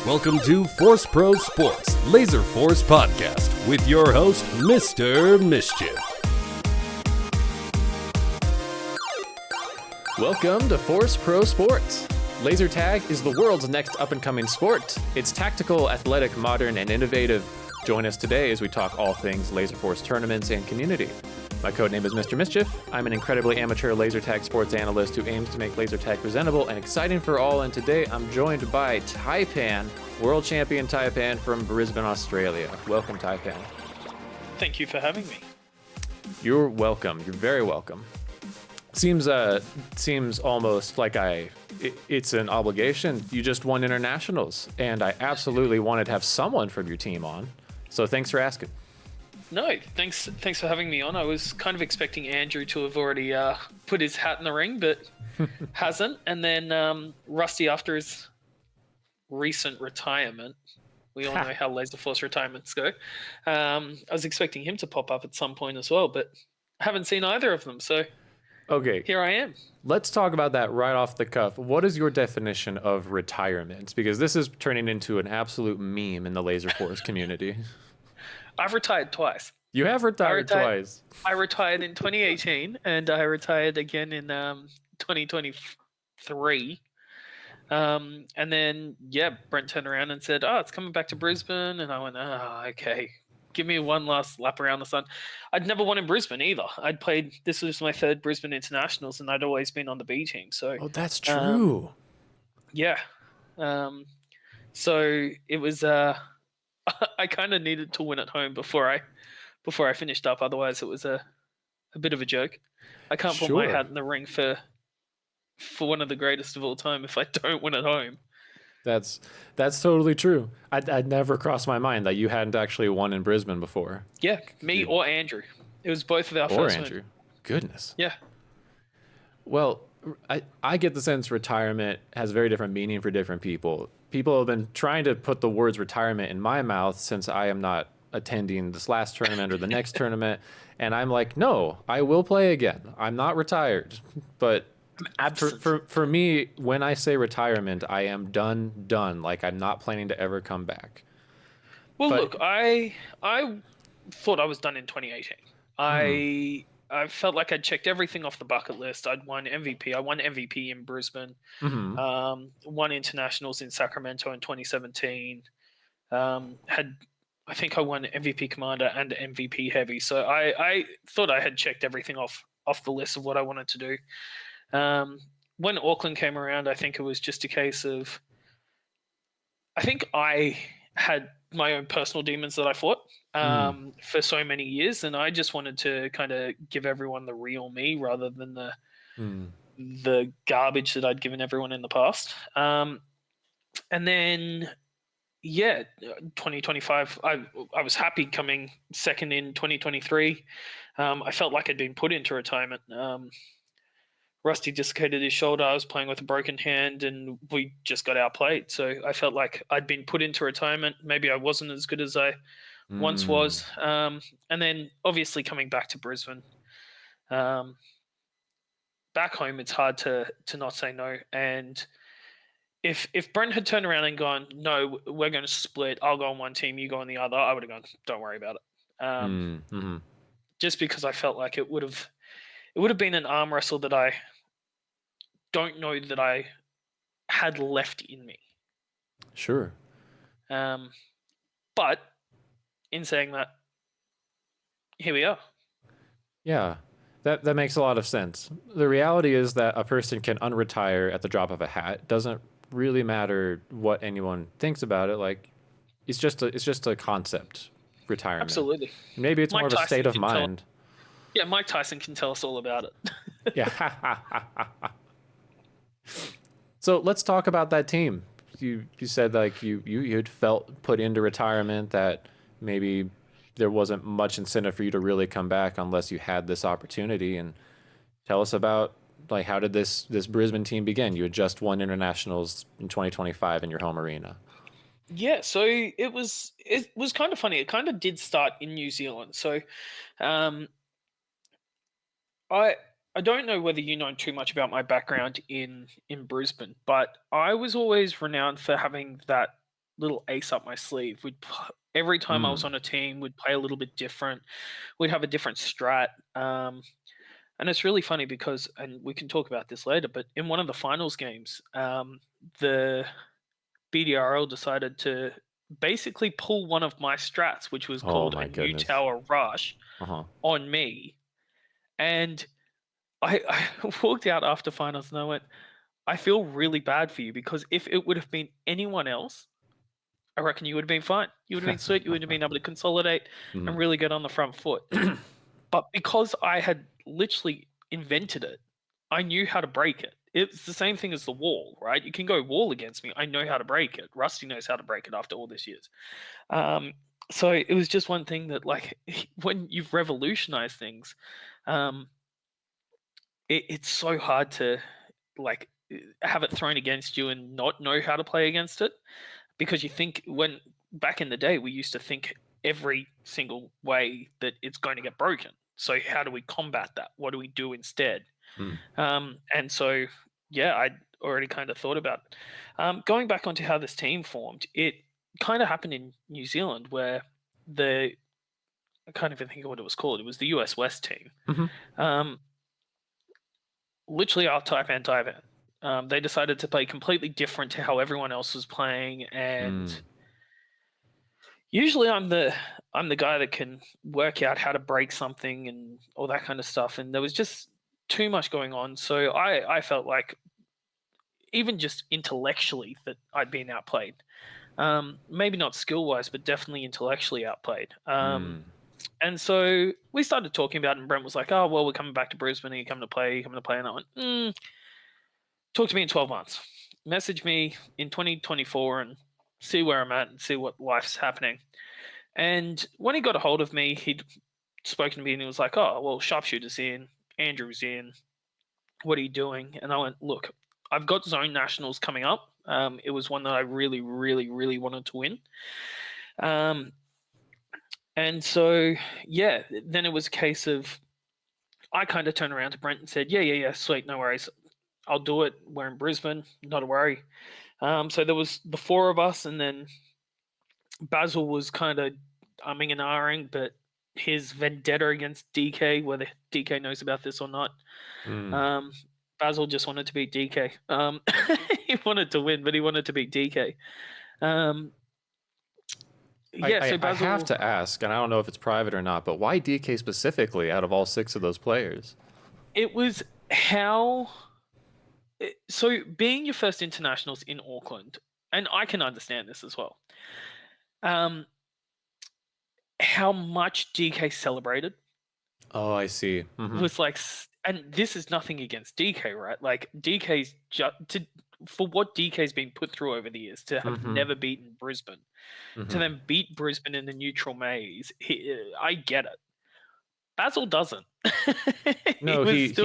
Welcome to ForceProSports Laserforce Podcast with your host, Mr. Mischief. Welcome to ForceProSports. Laser tag is the world's next up-and-coming sport. It's tactical, athletic, modern, and innovative. Join us today as we talk all things Laserforce tournaments and community. My codename is Mr. Mischief. I'm an incredibly amateur laser tag sports analyst who aims to make laser tag presentable and exciting for all, and today I'm joined by Taipan, world champion Taipan from Brisbane, Australia. Welcome, Taipan. Thank you for having me. You're welcome. You're very welcome. Seems almost like it's an obligation. You just won internationals, and I absolutely wanted to have someone from your team on. So thanks for asking. No, thanks for having me on. I was kind of expecting Andrew to have already put his hat in the ring, but hasn't. And then Rusty, after his recent retirement, we all know how Laserforce retirements go. I was expecting him to pop up at some point as well, but I haven't seen either of them. So okay, here I am. Let's talk about that right off the cuff. What is your definition of retirement? Because this is turning into an absolute meme in the Laserforce community. I've retired twice. You have retired twice. I retired in 2018 and I retired again in 2023. And then, Brent turned around and said, it's coming back to Brisbane. And I went, okay, give me one last lap around the sun. I'd never won in Brisbane either. This was my third Brisbane Internationals and I'd always been on the B team. So, that's true. So it was, I kind of needed to win at home before I finished up. Otherwise, it was a bit of a joke. I can't put my hat in the ring for one of the greatest of all time if I don't win at home. That's totally true. I'd never crossed my mind that you hadn't actually won in Brisbane before. Yeah, me or Andrew. It was both of our first Andrew. win. Goodness. Yeah. Well, I get the sense retirement has very different meaning for different people. People have been trying to put the words retirement in my mouth since I am not attending this last tournament or the next tournament. And I'm like, no, I will play again. I'm not retired. But for me, when I say retirement, I am done. Like, I'm not planning to ever come back. Well, look, I thought I was done in 2018. I felt like I'd checked everything off the bucket list. I'd won MVP. I won MVP in Brisbane. Won internationals in Sacramento in 2017. I think I won MVP Commander and MVP Heavy. So I thought I had checked everything off the list of what I wanted to do. When Auckland came around, I think it was just a case of, I think I had my own personal demons that I fought for so many years, and I just wanted to kind of give everyone the real me rather than the garbage that I'd given everyone in the past. And then 2025, I was happy coming second in 2023. I felt like I'd been put into retirement. Rusty dislocated his shoulder. I was playing with a broken hand and we just got outplayed. So I felt like I'd been put into retirement. Maybe I wasn't as good as I once was. And then obviously coming back to Brisbane, back home, it's hard to not say no. And if Brent had turned around and gone, no, we're going to split, I'll go on one team, you go on the other, I would have gone, don't worry about it. Just because I felt like it would have been an arm wrestle that I don't know that I had left in me. Sure. But in saying that, here we are. Yeah, that makes a lot of sense. The reality is that a person can unretire at the drop of a hat. It doesn't really matter what anyone thinks about it. Like, it's just a concept, retirement. Absolutely. Maybe it's more of a state of mind. Yeah, Mike Tyson can tell us all about it. Yeah. So let's talk about that team. You said like you'd felt put into retirement, that maybe there wasn't much incentive for you to really come back unless you had this opportunity. And tell us about, like, how did this Brisbane team begin? You had just won internationals in 2025 in your home arena. Yeah, so it was kind of funny. It kind of did start in New Zealand. So I don't know whether you know too much about my background in Brisbane, but I was always renowned for having that little ace up my sleeve. Every time I was on a team, we'd play a little bit different. We'd have a different strat. And it's really funny because, and we can talk about this later, but in one of the finals games, the BDRL decided to basically pull one of my strats, which was called a new tower rush, on me. And I walked out after finals and I went, I feel really bad for you, because if it would have been anyone else, I reckon you would have been fine. You would have been sweet. You would have been able to consolidate and really get on the front foot. But because I had literally invented it, I knew how to break it. It's the same thing as the wall, right? You can go wall against me. I know how to break it. Rusty knows how to break it after all these years. So it was just one thing that, like, when you've revolutionized things, it's so hard to, like, have it thrown against you and not know how to play against it, because you think, when back in the day, we used to think every single way that it's going to get broken. So how do we combat that? What do we do instead? And so, yeah, I'd already kind of thought about it. Going back onto how this team formed, it kind of happened in New Zealand, where I can't even think of what it was called. It was the US West team. Literally our Taipan. They decided to play completely different to how everyone else was playing, and usually I'm the guy that can work out how to break something and all that kind of stuff, and there was just too much going on. So I felt like, even just intellectually, that I'd been outplayed. Maybe not skill-wise, but definitely intellectually outplayed. And so we started talking about it, and Brent was like, oh, well, we're coming back to Brisbane. Are you coming to play? And I went, talk to me in 12 months. Message me in 2024 and see where I'm at and see what life's happening. And when he got a hold of me, he'd spoken to me and he was like, oh, well, Sharpshooter's in, Andrew's in. What are you doing? And I went, look, I've got zone nationals coming up. It was one that I really, really, really wanted to win. And so, yeah, then it was a case of, I kind of turned around to Brent and said, yeah, sweet, no worries. I'll do it. We're in Brisbane, not a worry. So there was the four of us, and then Basil was kind of umming and ahhing, but his vendetta against DK, whether DK knows about this or not, Basil just wanted to beat DK. He wanted to win, but he wanted to beat DK. So Basil, I have to ask, and I don't know if it's private or not, but why DK specifically out of all six of those players? It was how... So being your first internationals in Auckland, and I can understand this as well, how much DK celebrated. Oh, I see. Was like, and this is nothing against DK, right? Like, DK's for what DK's been put through over the years, to have never beaten Brisbane, to then beat Brisbane in the neutral maze. I get it. Basil doesn't. No, he's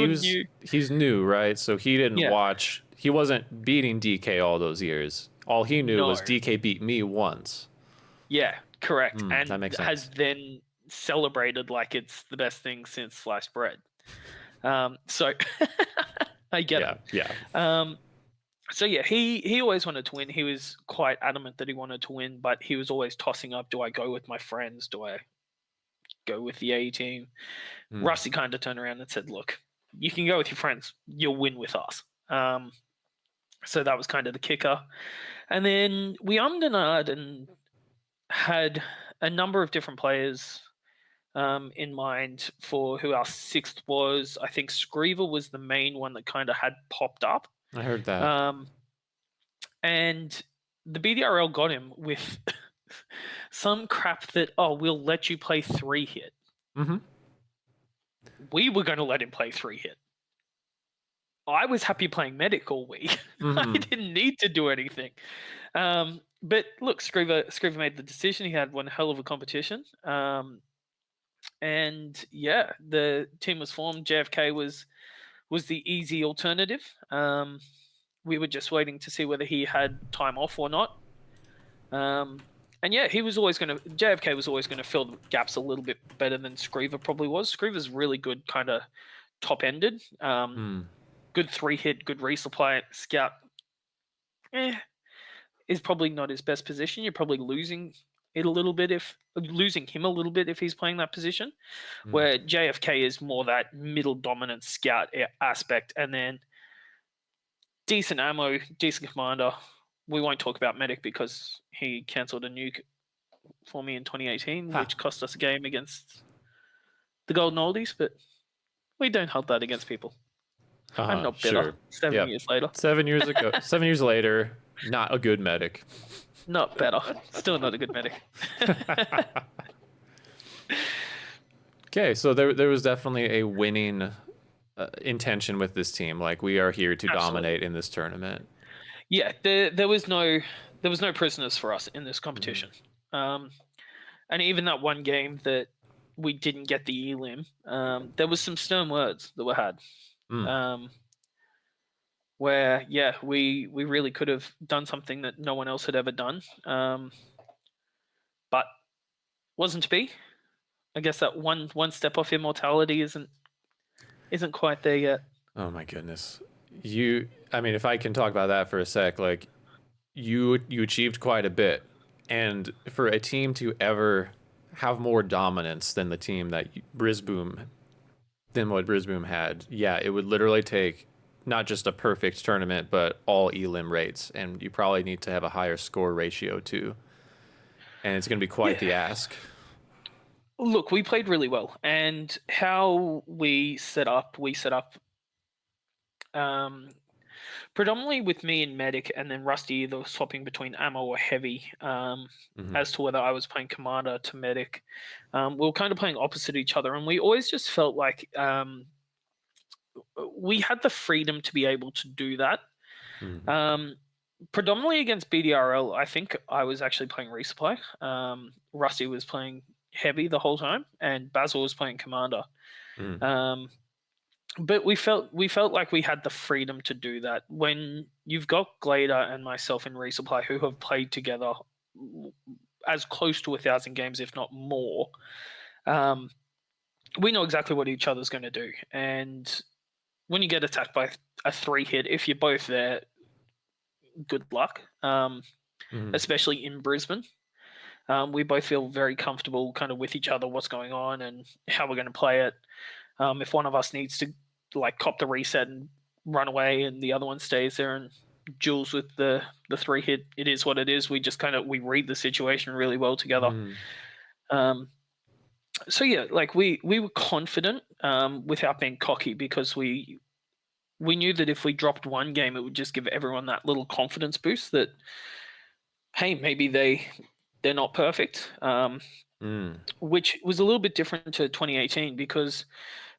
new, right? So he didn't watch. He wasn't beating DK all those years. All he knew was DK beat me once. Yeah, correct. And that makes sense. Has then celebrated like it's the best thing since sliced bread. So I get it. Yeah. So yeah, he always wanted to win. He was quite adamant that he wanted to win, but he was always tossing up, do I go with my friends? Do I go with the A team? Rusty kind of turned around and said, look, you can go with your friends. You'll win with us. So that was kind of the kicker. And then we ummed and ahed and had a number of different players in mind for who our sixth was. I think Screever was the main one that kind of had popped up. I heard that. And the BDRL got him with some crap that, we'll let you play 3-hit. We were going to let him play 3-hit. I was happy playing medic all week. I didn't need to do anything. But look, Screever made the decision. He had one hell of a competition. And yeah, the team was formed. JFK was the easy alternative. We were just waiting to see whether he had time off or not. And yeah, JFK was always going to fill the gaps a little bit better than Screever probably was. Screever's really good, kind of top-ended. Good 3-hit, good resupply, scout. is probably not his best position. You're probably losing him a little bit if he's playing that position, where JFK is more that middle dominant scout aspect, and then decent ammo, decent commander. We won't talk about Medic because he cancelled a nuke for me in 2018, which cost us a game against the Golden Oldies, but we don't hold that against people. I'm not bitter. Sure. 7 years later. 7 years ago. 7 years later, not a good medic. Not better. Still not a good medic. Okay, so there was definitely a winning intention with this team. Like, we are here to dominate in this tournament. Yeah, there was no prisoners for us in this competition. And even that one game that we didn't get the elim, there was some stern words that were had. Where we really could have done something that no one else had ever done, but wasn't to be. I guess that one step off immortality isn't quite there yet. Oh my goodness, I mean, if I can talk about that for a sec, like you achieved quite a bit, and for a team to ever have more dominance than the team that what Brisboom had, it would literally take not just a perfect tournament, but all elim rates, and you probably need to have a higher score ratio too. And it's going to be quite the ask. Look, we played really well, and how we set up predominantly with me and Medic, and then Rusty either swapping between ammo or heavy, as to whether I was playing Commander to Medic. We were kind of playing opposite each other, and we always just felt like we had the freedom to be able to do that. Predominantly against BDRL, I think I was actually playing resupply. Rusty was playing heavy the whole time, and Basil was playing Commander. But we felt like we had the freedom to do that. When you've got Glader and myself in resupply, who have played together as close to 1,000 games, if not more, we know exactly what each other's going to do. And when you get attacked by a 3-hit, if you're both there, good luck, especially in Brisbane. We both feel very comfortable kind of with each other, what's going on and how we're going to play it. If one of us needs to cop the reset and run away and the other one stays there and duels with the 3-hit, it is what it is. We just we read the situation really well together. So we were confident without being cocky, because we knew that if we dropped one game, it would just give everyone that little confidence boost that, hey, maybe they're not perfect, which was a little bit different to 2018, because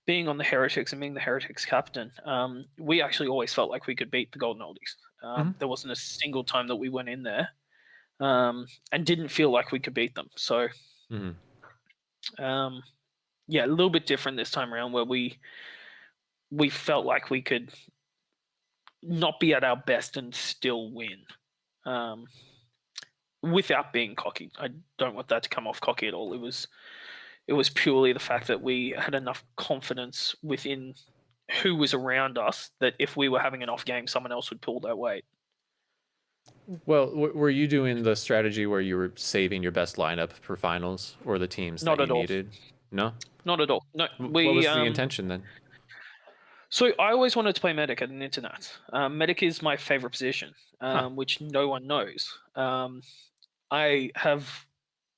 being on the Heretics and being the Heretics captain, we actually always felt like we could beat the Golden Oldies. There wasn't a single time that we went in there and didn't feel like we could beat them. So, a little bit different this time around, where we felt like we could not be at our best and still win. Without being cocky. I don't want that to come off cocky at all. It was purely the fact that we had enough confidence within who was around us that if we were having an off game, someone else would pull their weight. Well, were you doing the strategy where you were saving your best lineup for finals, or the teams that you needed? No? Not at all. No. What was the intention then? So I always wanted to play Medic at an internet. Medic is my favorite position, which no one knows. I have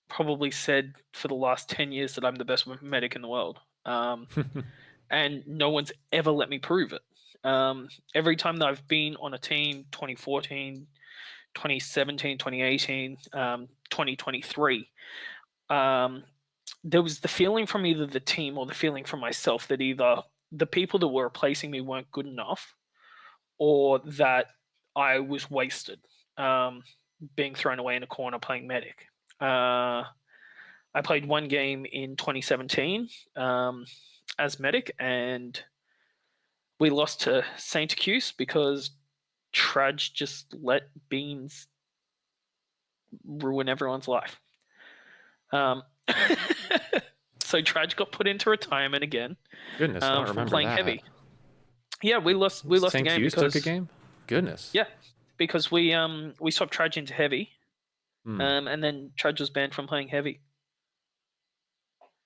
probably said for the last 10 years that I'm the best Medic in the world. And no one's ever let me prove it. Every time that I've been on a team, 2014, 2017, 2018, 2023, there was the feeling from either the team or the feeling from myself that either the people that were replacing me weren't good enough, or that I was wasted, being thrown away in a corner playing Medic. I played one game in 2017 as Medic, and we lost to Saint Accuse because Trudge just let Beans ruin everyone's life. So Trudge got put into retirement again. Goodness, I don't remember playing that. Heavy. Yeah, we lost the game. Saint Accuse took a game? Goodness. Yeah. because we swapped Trudge into heavy, and then Trudge was banned from playing heavy.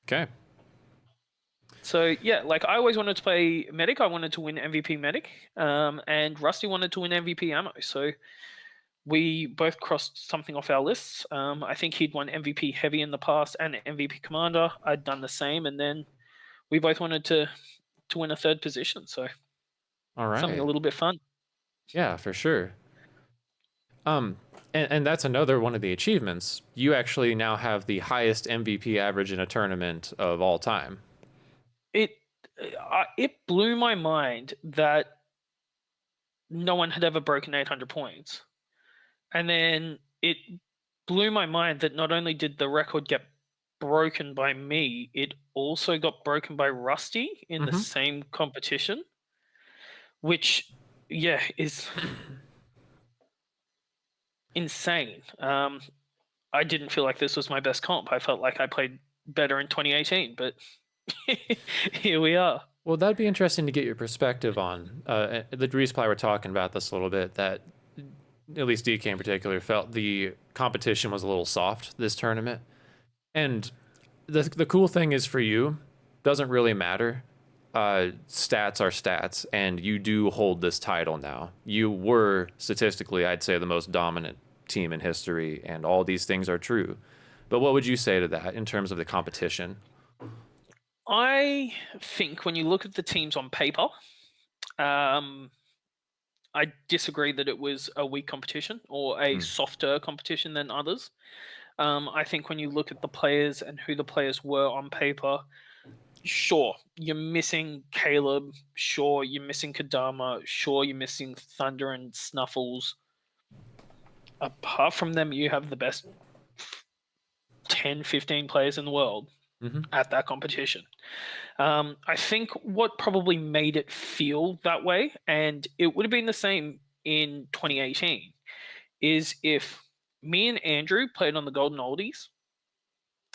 Okay. So yeah, like I always wanted to play medic. I wanted to win MVP medic, and Rusty wanted to win MVP ammo. So we both crossed something off our lists. I think he'd won MVP heavy in the past and MVP commander. I'd done the same, and then we both wanted to win a third position. So all right, something a little bit fun. Yeah, for sure. And that's another one of the achievements. You actually now have the highest MVP average in a tournament of all time. It blew my mind that no one had ever broken 800 points. And then it blew my mind that not only did the record get broken by me, it also got broken by Rusty in the same competition, which, yeah, is insane. I didn't feel like this was my best comp. I felt like I played better in 2018, but here we are. Well, that'd be interesting to get your perspective on. The Resupply were talking about this a little bit, that at least DK in particular felt the competition was a little soft this tournament. And the cool thing is for you, doesn't really matter. Stats are stats, and you do hold this title now. You were, statistically, I'd say, the most dominant team in history, and all these things are true. But what would you say to that in terms of the competition? I think when you look at the teams on paper, I disagree that it was a weak competition or a softer competition than others. I think when you look at the players and who the players were on paper, sure, you're missing Caleb. Sure, you're missing Kadama. Sure, you're missing Thunder and Snuffles. Apart from them, you have the best 10, 15 players in the world at that competition. I think what probably made it feel that way, and it would have been the same in 2018, is if me and Andrew played on the Golden Oldies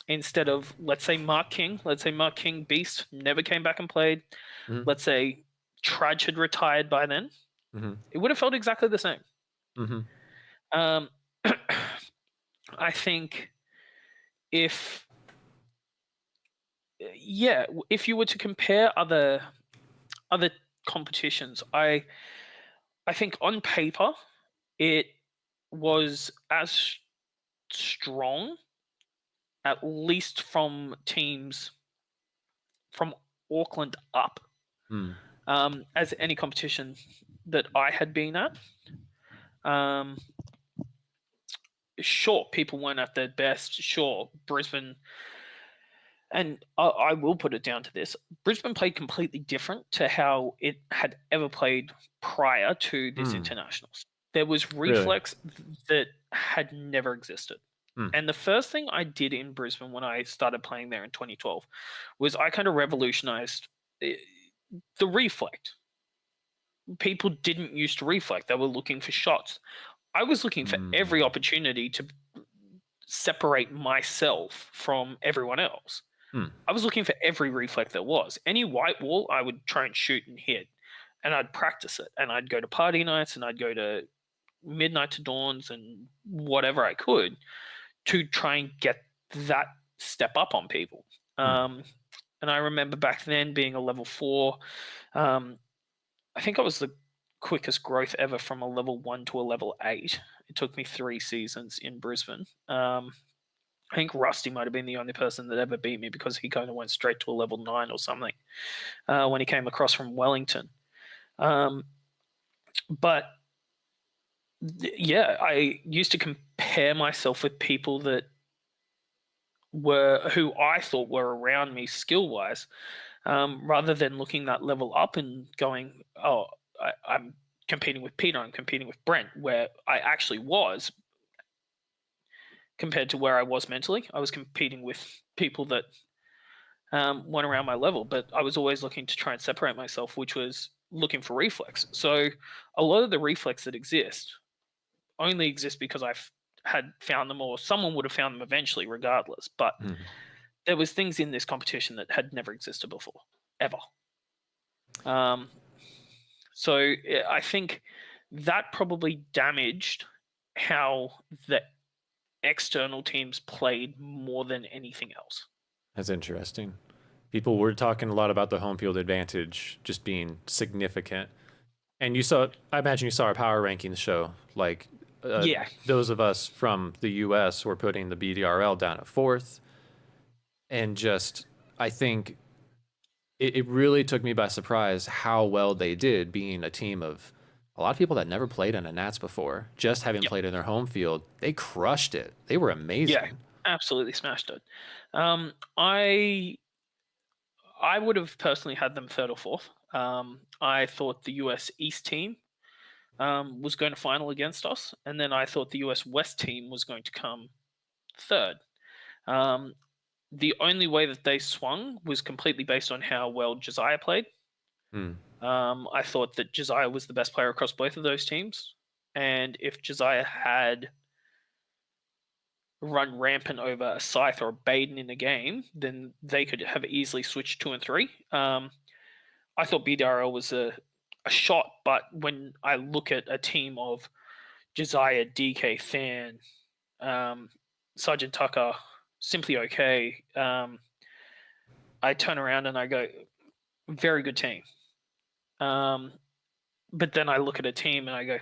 instead of, let's say, Mark King. Let's say Mark King Beast never came back and played. Let's say Trudge had retired by then. It would have felt exactly the same. I think if you were to compare other competitions, I think on paper it was as strong, at least from teams from Auckland up, as any competition that I had been at. Sure, people weren't at their best. Sure, Brisbane, and I will put it down to this: Brisbane played completely different to how it had ever played prior to this internationals. There was reflex that had never existed. And the first thing I did in Brisbane when I started playing there in 2012 was I kind of revolutionized the reflect. People didn't used to reflect. They were looking for shots. I was looking for every opportunity to separate myself from everyone else. I was looking for every reflect there was. Any white wall, I would try and shoot and hit. And I'd practice it. And I'd go to party nights and I'd go to midnight to dawns and whatever I could to try and get that step up on people. And I remember back then being a level 4. I think I was the quickest growth ever from a level 1 to a level 8. It took me 3 seasons in Brisbane. I think Rusty might have been the only person that ever beat me because he kind of went straight to a level 9 or something when he came across from Wellington. But yeah, I used to compare myself with people that who I thought were around me skill-wise, rather than looking that level up and going, oh, I'm competing with Peter, I'm competing with Brent, where I actually was compared to where I was mentally. I was competing with people that weren't around my level, but I was always looking to try and separate myself, which was looking for reflex. So a lot of the reflex that exist only exist because I had found them, or someone would have found them eventually regardless. But there was things in this competition that had never existed before, ever. So I think that probably damaged how the external teams played more than anything else. That's interesting. People were talking a lot about the home field advantage just being significant. And I imagine you saw our power rankings show. Like, Yeah. those of us from the US were putting the BDRL down at 4th. And just, I think it really took me by surprise how well they did, being a team of a lot of people that never played in a Nats before, just having played in their home field. They crushed it. They were amazing. Yeah, absolutely smashed it. I would have personally had them 3rd or 4th. I thought the US East team was going to final against us, and then I thought the US West team was going to come 3rd. The only way that they swung was completely based on how well Josiah played. I thought that Josiah was the best player across both of those teams, and if Josiah had run rampant over a Scythe or a Baden in a game, then they could have easily switched 2 and 3. I thought BDRL was a shot, but when I look at a team of Josiah, DK, Fan, Sergeant Tucker, Simply Okay, I turn around and I go, very good team. But then I look at a team and I go,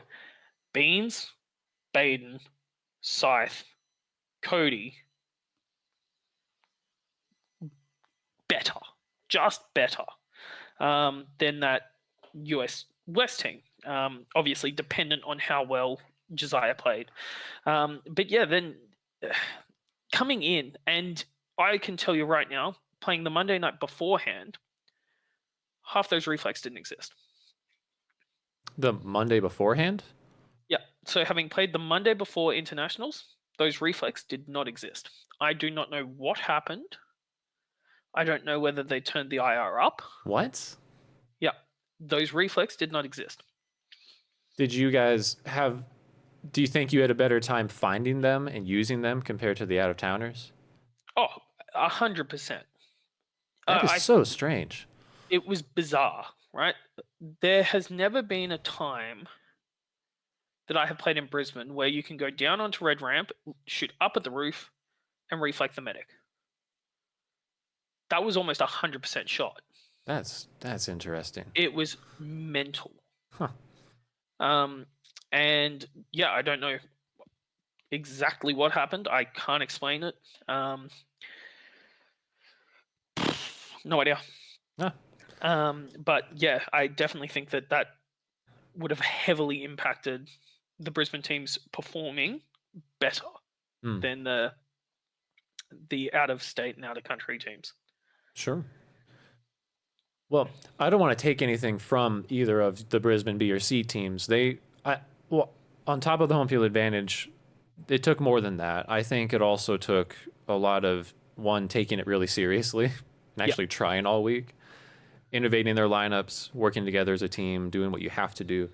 Beans, Baden, Scythe, Cody, better, just better than that US West team. Obviously dependent on how well Josiah played. But yeah, then coming in, and I can tell you right now, playing the Monday night beforehand, half those reflex didn't exist. The Monday beforehand? Yeah. So having played the Monday before internationals, those reflex did not exist. I do not know what happened. I don't know whether they turned the IR up. What? Yeah. Those reflex did not exist. Did you guys do you think you had a better time finding them and using them compared to the out-of-towners? Oh, 100%. That is so strange. It was bizarre, right? There has never been a time that I have played in Brisbane where you can go down onto red ramp, shoot up at the roof, and reflect the medic. That was almost 100% shot. That's interesting. It was mental. Huh. And yeah, I don't know exactly what happened. I can't explain it. No idea. No. But yeah, I definitely think that would have heavily impacted the Brisbane teams performing better than the out of state and out of country teams. Sure. Well, I don't want to take anything from either of the Brisbane B or C teams. On top of the home field advantage, it took more than that. I think it also took a lot of taking it really seriously and actually trying all week, innovating their lineups, working together as a team, doing what you have to do.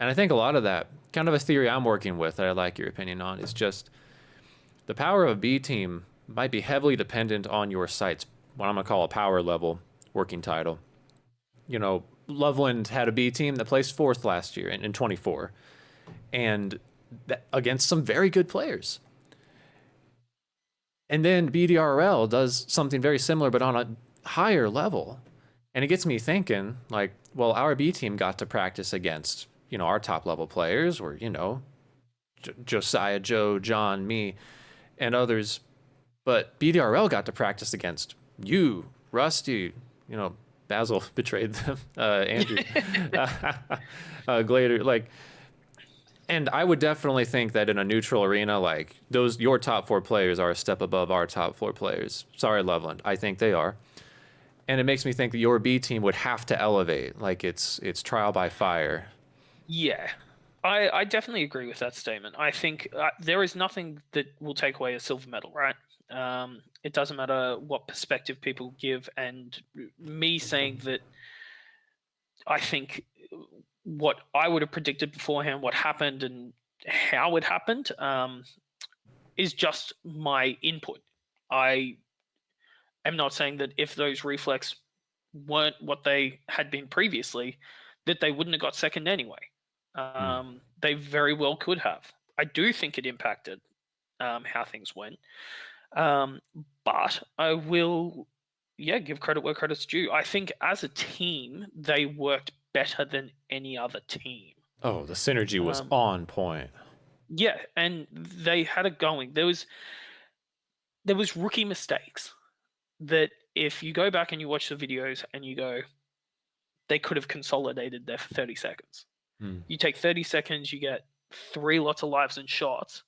And I think a lot of that, kind of a theory I'm working with that I'd like your opinion on, is just the power of a B team might be heavily dependent on your site's, what I'm going to call a power level working title. You know, Loveland had a B team that placed 4th last year in 24, and against some very good players. And then BDRL does something very similar, but on a higher level. And it gets me thinking, like, well, our B team got to practice against, our top level players, or, Josiah, Joe, John, me, and others. But BDRL got to practice against you, Rusty, Basil betrayed them, Andrew, Glader, and I would definitely think that in a neutral arena, your top 4 players are a step above our top 4 players. Sorry, Loveland, I think they are. And it makes me think that your B team would have to elevate, it's trial by fire. Yeah, I definitely agree with that statement. I think there is nothing that will take away a silver medal, right? It doesn't matter what perspective people give, and me saying that I think what I would have predicted beforehand, what happened and how it happened, is just my input. I am not saying that if those reflex weren't what they had been previously, that they wouldn't have got second anyway. They very well could have. I do think it impacted how things went. But I will, give credit where credit's due. I think as a team, they worked better than any other team. Oh, the synergy was on point. Yeah, and they had it going. There was rookie mistakes that if you go back and you watch the videos and you go, they could have consolidated there for 30 seconds. You take 30 seconds, you get 3 lots of lives and shots.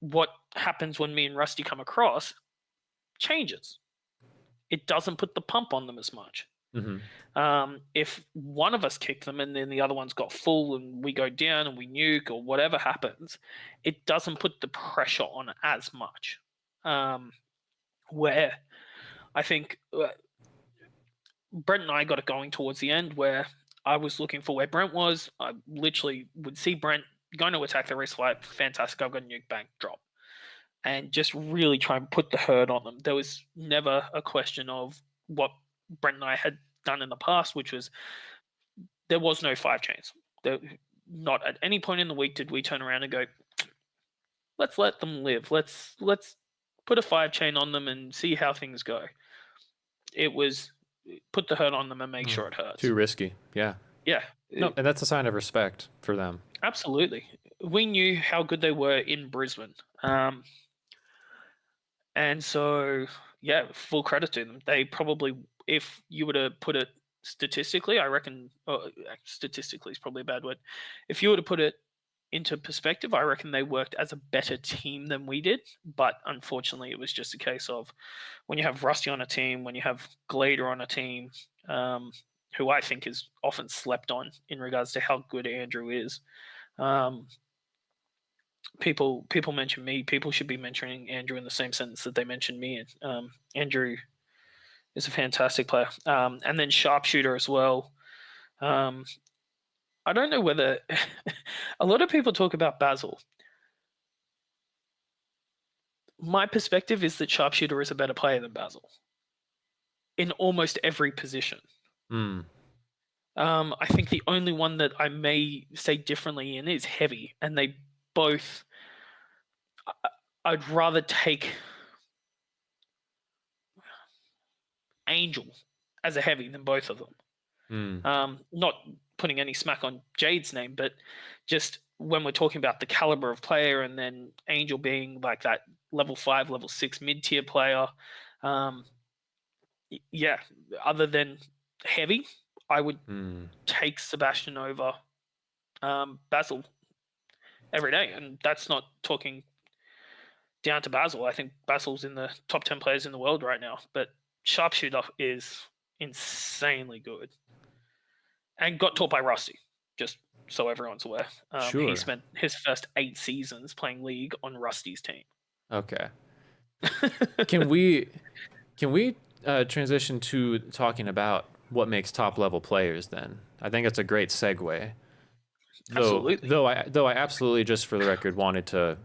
What happens when me and Rusty come across changes. It doesn't put the pump on them as much. If one of us kicked them and then the other one's got full and we go down and we nuke or whatever happens, it doesn't put the pressure on as much. Where I think Brent and I got it going towards the end where I was looking for where Brent was. I literally would see Brent going to attack the wrist flight. Fantastic. I've got a nuke, bank, drop. And just really try and put the hurt on them. There was never a question of what Brent and I had done in the past, which was there was no 5 chains. Not at any point in the week did we turn around and go, let's let them live. Let's put a 5 chain on them and see how things go. It was put the hurt on them and make sure it hurts. Too risky. Yeah. Yeah. No, and that's a sign of respect for them. Absolutely. We knew how good they were in Brisbane. And so, full credit to them. They probably, if you were to put it statistically, I reckon, statistically is probably a bad word. If you were to put it into perspective, I reckon they worked as a better team than we did. But unfortunately, it was just a case of when you have Rusty on a team, when you have Glader on a team, who I think is often slept on in regards to how good Andrew is. People mention me. People should be mentioning Andrew in the same sentence that they mentioned me in. Andrew is a fantastic player. And then sharpshooter as well. I don't know whether a lot of people talk about Basil. My perspective is that sharpshooter is a better player than Basil in almost every position. I think the only one that I may say differently in is heavy, and they both. I'd rather take Angel as a heavy than both of them. Not putting any smack on Jade's name, but just when we're talking about the caliber of player, and then Angel being like that level 5, level 6 mid-tier player. Other than heavy, I would take Sebastian over Basil every day. And that's not talking down to Basil. I think Basil's in the top 10 players in the world right now. But sharpshooter is insanely good. And got taught by Rusty, just so everyone's aware. Sure. He spent his first 8 seasons playing League on Rusty's team. Okay. Can we transition to talking about what makes top level players then? I think it's a great segue. Absolutely. Though I absolutely, just for the record, want to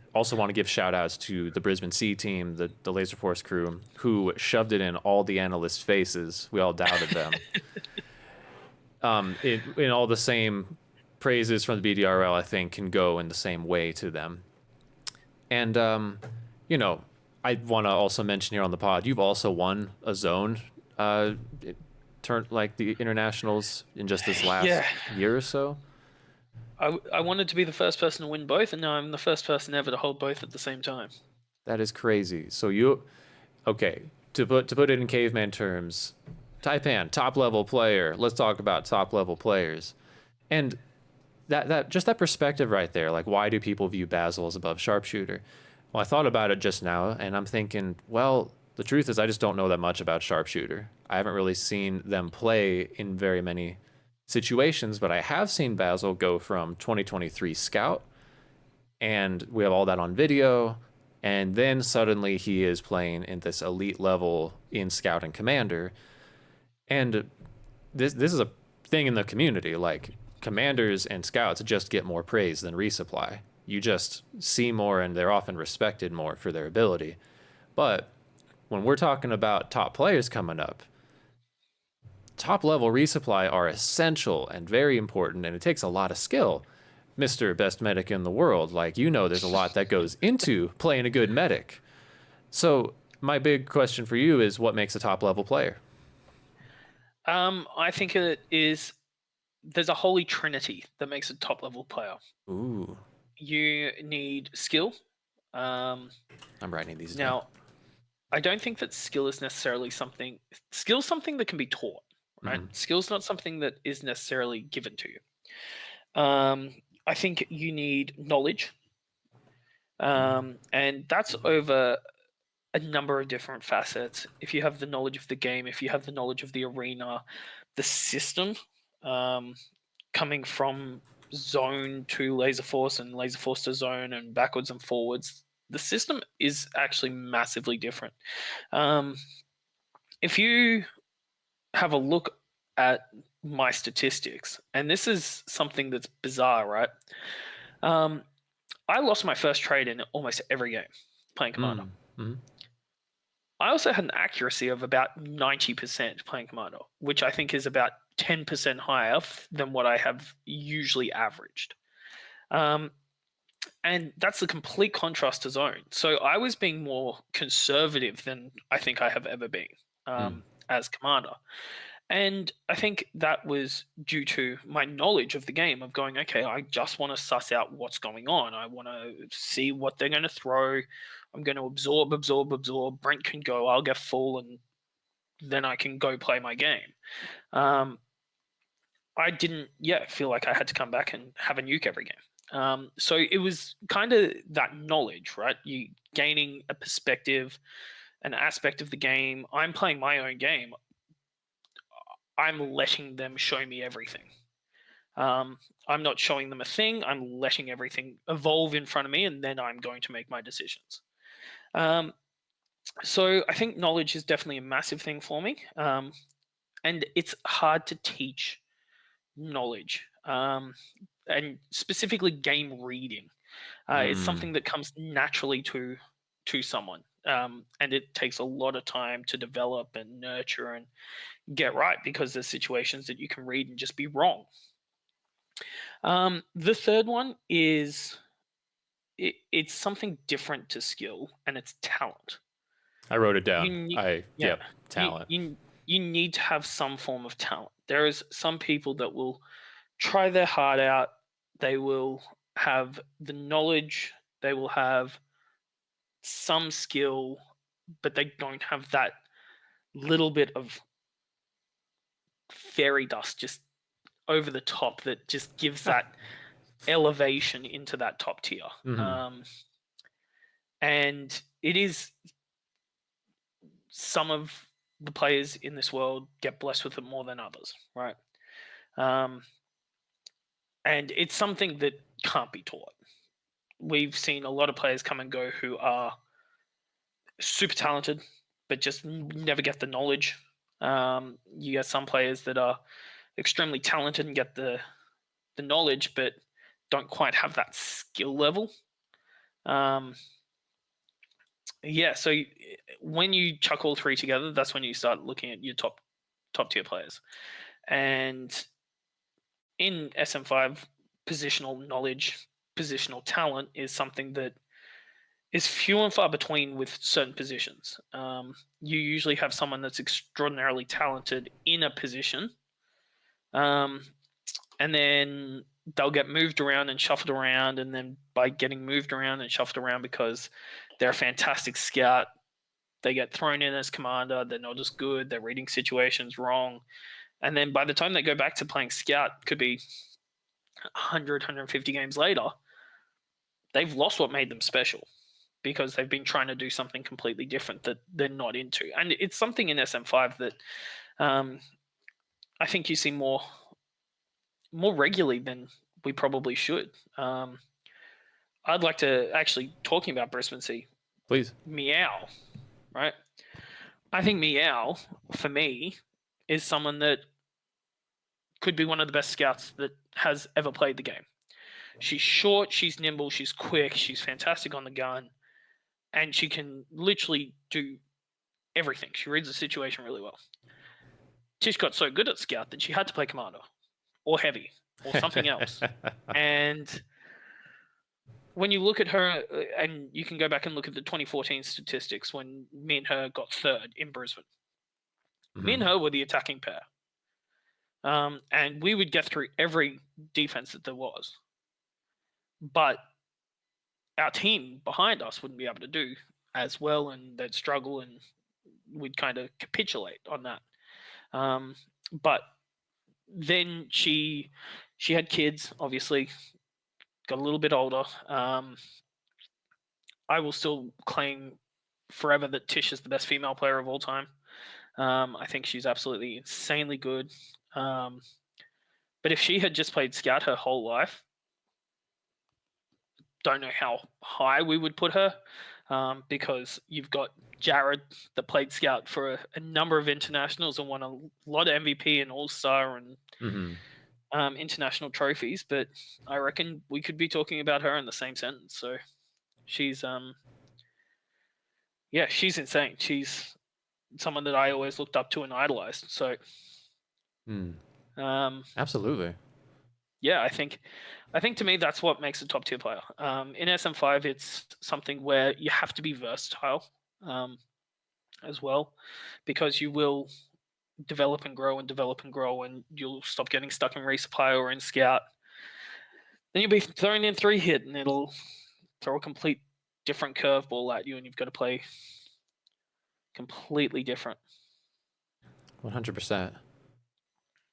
give shout outs to the Brisbane C team, the Laserforce crew, who shoved it in all the analysts' faces. We all doubted them. In all the same praises from the BDRL, I think, can go in the same way to them. And, I want to also mention here on the pod, you've also won a zone like the internationals in just this last year or so. I wanted to be the first person to win both, and now I'm the first person ever to hold both at the same time. That is crazy. So to put it in caveman terms, Taipan, top level player. Let's talk about top level players, and that perspective right there. Like, why do people view Basil as above sharpshooter? Well, I thought about it just now, and I'm thinking, well, the truth is I just don't know that much about sharpshooter. I haven't really seen them play in very many situations, but I have seen Basil go from 2023 scout, and we have all that on video, and then suddenly he is playing in this elite level in scout and commander. And this is a thing in the community. Like, commanders and scouts just get more praise than resupply. You just see more, and they're often respected more for their ability. But when we're talking about top players coming up, top level resupply are essential and very important, and it takes a lot of skill. Mr. Best Medic in the world, like, there's a lot that goes into playing a good medic. So my big question for you is, what makes a top level player? I think it is, there's a holy trinity that makes a top level player. Ooh. You need skill. I'm writing these down. Now, I don't think that skill is necessarily something that can be taught, right? Skill's not something that is necessarily given to you. I think you need knowledge. And that's over a number of different facets. If you have the knowledge of the game, if you have the knowledge of the arena, the system, coming from zone to Laserforce and Laserforce to zone and backwards and forwards, the system is actually massively different. If you have a look at my statistics, and this is something that's bizarre, right? I lost my first trade in almost every game playing Commander. I also had an accuracy of about 90% playing Commander, which I think is about 10% higher than what I have usually averaged. And that's the complete contrast to zone. So I was being more conservative than I think I have ever been as Commander. And I think that was due to my knowledge of the game, of going, okay, I just want to suss out what's going on. I want to see what they're going to throw. I'm going to absorb. Brent can go. I'll get full, and then I can go play my game. I didn't feel like I had to come back and have a nuke every game. So it was kind of that knowledge, right? You gaining a perspective, an aspect of the game. I'm playing my own game. I'm letting them show me everything. I'm not showing them a thing. I'm letting everything evolve in front of me, and then I'm going to make my decisions. So I think knowledge is definitely a massive thing for me. And it's hard to teach knowledge, and specifically game reading. It's something that comes naturally to someone, and it takes a lot of time to develop and nurture and get right, because there's situations that you can read and just be wrong. The third one is it's something different to skill, and it's talent. I wrote it down. Talent. You need to have some form of talent. There is some people that will try their heart out. They will have the knowledge. They will have some skill, but they don't have that little bit of fairy dust just over the top that just gives that elevation into that top tier. And it is, some of the players in this world get blessed with it more than others, right? And it's something that can't be taught. We've seen a lot of players come and go who are super talented, but just never get the knowledge. You get some players that are extremely talented and get the knowledge, but don't quite have that skill level. So when you chuck all three together, that's when you start looking at your top tier players. And in SM5, positional knowledge, positional talent is something that is few and far between with certain positions. You usually have someone that's extraordinarily talented in a position, and then they'll get moved around and shuffled around, and then by getting moved around and shuffled around because they're a fantastic scout, they get thrown in as commander. They're not as good. They're reading situations wrong. And then by the time they go back to playing scout, could be 100, 150 games later, they've lost what made them special, because they've been trying to do something completely different that they're not into. And it's something in SM5 that I think you see more regularly than we probably should. I'd like to actually, talking about Brisbane Sea, please. Meow, right? I think Meow, for me, is someone that could be one of the best scouts that has ever played the game. She's short, she's nimble, she's quick, she's fantastic on the gun, and she can literally do everything. She reads the situation really well. Tish got so good at Scout that she had to play Commander or Heavy or something else. And when you look at her, and you can go back and look at the 2014 statistics when me and her got third in Brisbane. Me and her were the attacking pair. And we would get through every defense that there was. But our team behind us wouldn't be able to do as well, and they'd struggle, and we'd kind of capitulate on that. But then she had kids, obviously, got a little bit older. I will still claim forever that Tish is the best female player of all time. I think she's absolutely insanely good. But if she had just played Scout her whole life, don't know how high we would put her, because you've got Jared that played Scout for a number of internationals and won a lot of MVP and All-Star and international trophies. But I reckon we could be talking about her in the same sentence. So she's she's insane. She's someone that I always looked up to and idolized. So absolutely. Yeah, I think to me that's what makes a top tier player. In SM5, it's something where you have to be versatile as well, because you will develop and grow, and you'll stop getting stuck in resupply or in Scout. Then you'll be thrown in 3-hit, and it'll throw a complete different curveball at you, and you've got to play completely different. 100%.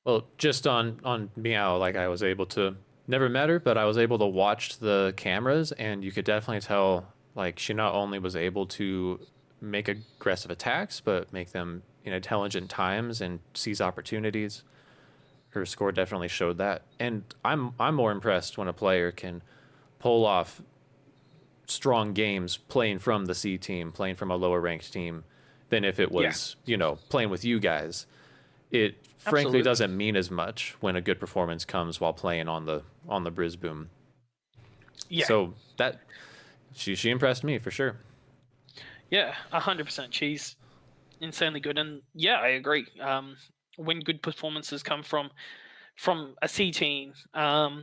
Well, just on Meow, like I was able to, never met her, but I was able to watch the cameras, and you could definitely tell, like, she not only was able to make aggressive attacks, but make them in intelligent times and seize opportunities. Her score definitely showed that. And I'm more impressed when a player can pull off strong games playing from the C team, playing from a lower ranked team, than if it was, playing with you guys. It frankly doesn't mean as much when a good performance comes while playing on the Brisboom. Yeah. So that she impressed me for sure. Yeah, 100%. She's insanely good, and yeah, I agree. When good performances come from a C team, because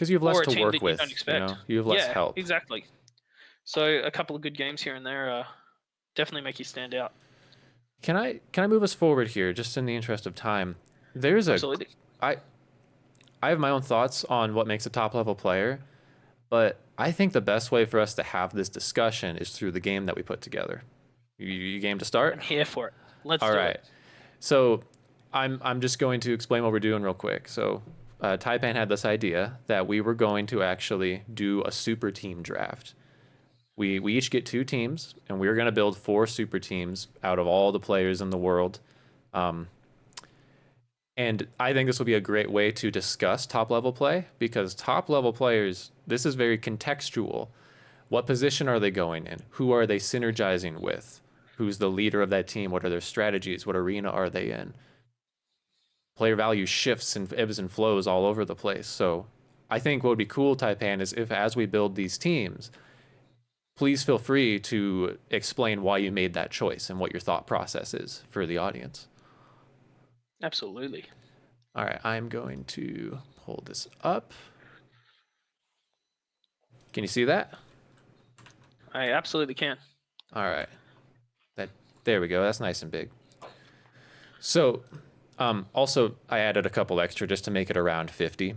you have less to work with, you have less help. Exactly. So a couple of good games here and there definitely make you stand out. Can I move us forward here, just in the interest of time? Absolutely. I have my own thoughts on what makes a top level player, but I think the best way for us to have this discussion is through the game that we put together. You game to start? I'm here for it. Let's do it. All right. So I'm just going to explain what we're doing real quick. So Taipan had this idea that we were going to actually do a super team draft. We each get 2 teams, and we're going to build 4 super teams out of all the players in the world. And I think this will be a great way to discuss top-level play, because top-level players, this is very contextual. What position are they going in? Who are they synergizing with? Who's the leader of that team? What are their strategies? What arena are they in? Player value shifts and ebbs and flows all over the place. So I think what would be cool, Taipan, is if as we build these teams, please feel free to explain why you made that choice and what your thought process is for the audience. Absolutely. All right, I'm going to pull this up. Can you see that? I absolutely can. All right. There we go. That's nice and big. So, also, I added a couple extra just to make it around 50.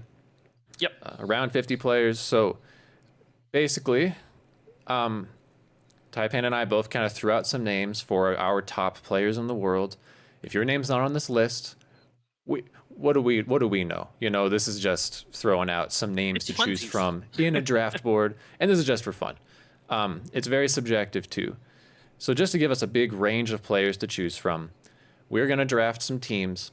Yep. Around 50 players. So, basically, Taipan and I both kind of threw out some names for our top players in the world. If your name's not on this list, what do we know? This is just throwing out some names to choose from in a draft board, and this is just for fun. It's very subjective too. So just to give us a big range of players to choose from, we're going to draft some teams.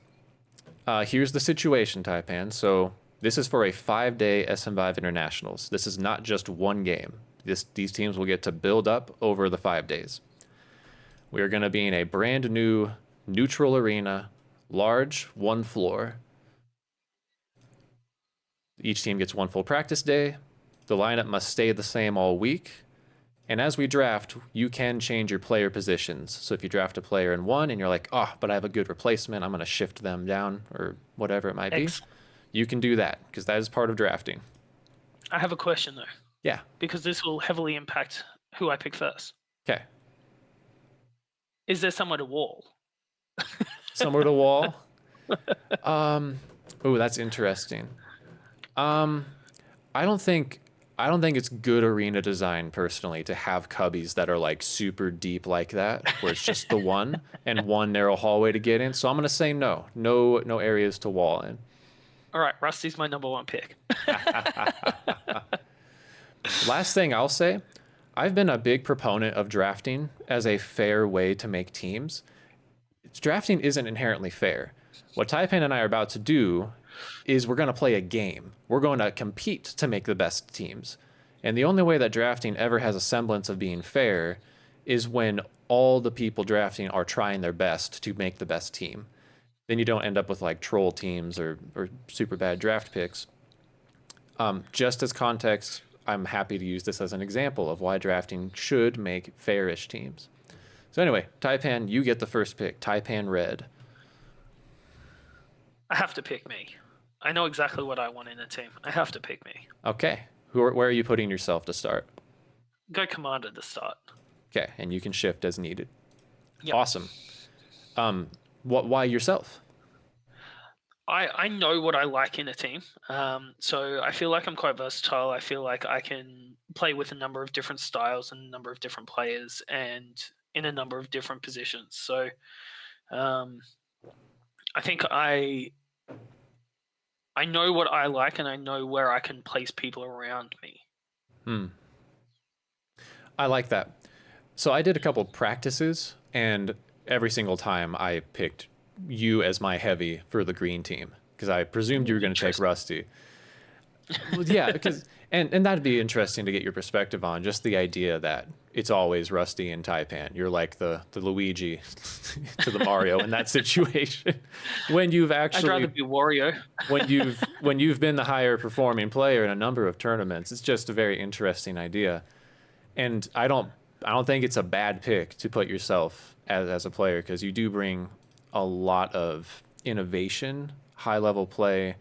Here's the situation, Taipan. So this is for a 5-day SM5 Internationals. This is not just one game. These teams will get to build up over the 5 days. We're going to be in a brand new neutral arena, large, 1 floor. Each team gets 1 full practice day. The lineup must stay the same all week. And as we draft, you can change your player positions. So if you draft a player in 1 and you're like, oh, but I have a good replacement, I'm going to shift them down or whatever it might be. You can do that because that is part of drafting. I have a question though. Yeah. Because this will heavily impact who I pick first. Okay. Is there somewhere to wall? Somewhere to wall? Oh, that's interesting. I don't think it's good arena design personally to have cubbies that are like super deep like that, where it's just the one and one narrow hallway to get in. So I'm gonna say no areas to wall in. All right, Rusty's my number 1 pick. Last thing I'll say, I've been a big proponent of drafting as a fair way to make teams. Drafting isn't inherently fair. What Taipan and I are about to do is we're going to play a game. We're going to compete to make the best teams. And the only way that drafting ever has a semblance of being fair is when all the people drafting are trying their best to make the best team. Then you don't end up with like troll teams or super bad draft picks. Just as context, I'm happy to use this as an example of why drafting should make fairish teams. So anyway, Taipan, you get the first pick. Taipan Red. I have to pick me. I know exactly what I want in a team. I have to pick me. Okay. Where are you putting yourself to start? Go Commander to start. Okay, and you can shift as needed. Yep. Awesome. Why yourself? I know what I like in a team. So I feel like I'm quite versatile. I feel like I can play with a number of different styles and a number of different players and in a number of different positions. So I think I know what I like and I know where I can place people around me. I like that. So I did a couple practices, and every single time I picked you as my heavy for the green team because I presumed you were going to take Rusty. Well, yeah, because and that'd be interesting to get your perspective on just the idea that it's always Rusty and Taipan. You're like the Luigi to the Mario in that situation. When you've actually, I'd rather be Wario. when you've been the higher performing player in a number of tournaments, it's just a very interesting idea. And I don't think it's a bad pick to put yourself as a player because you do bring a lot of innovation, high level play,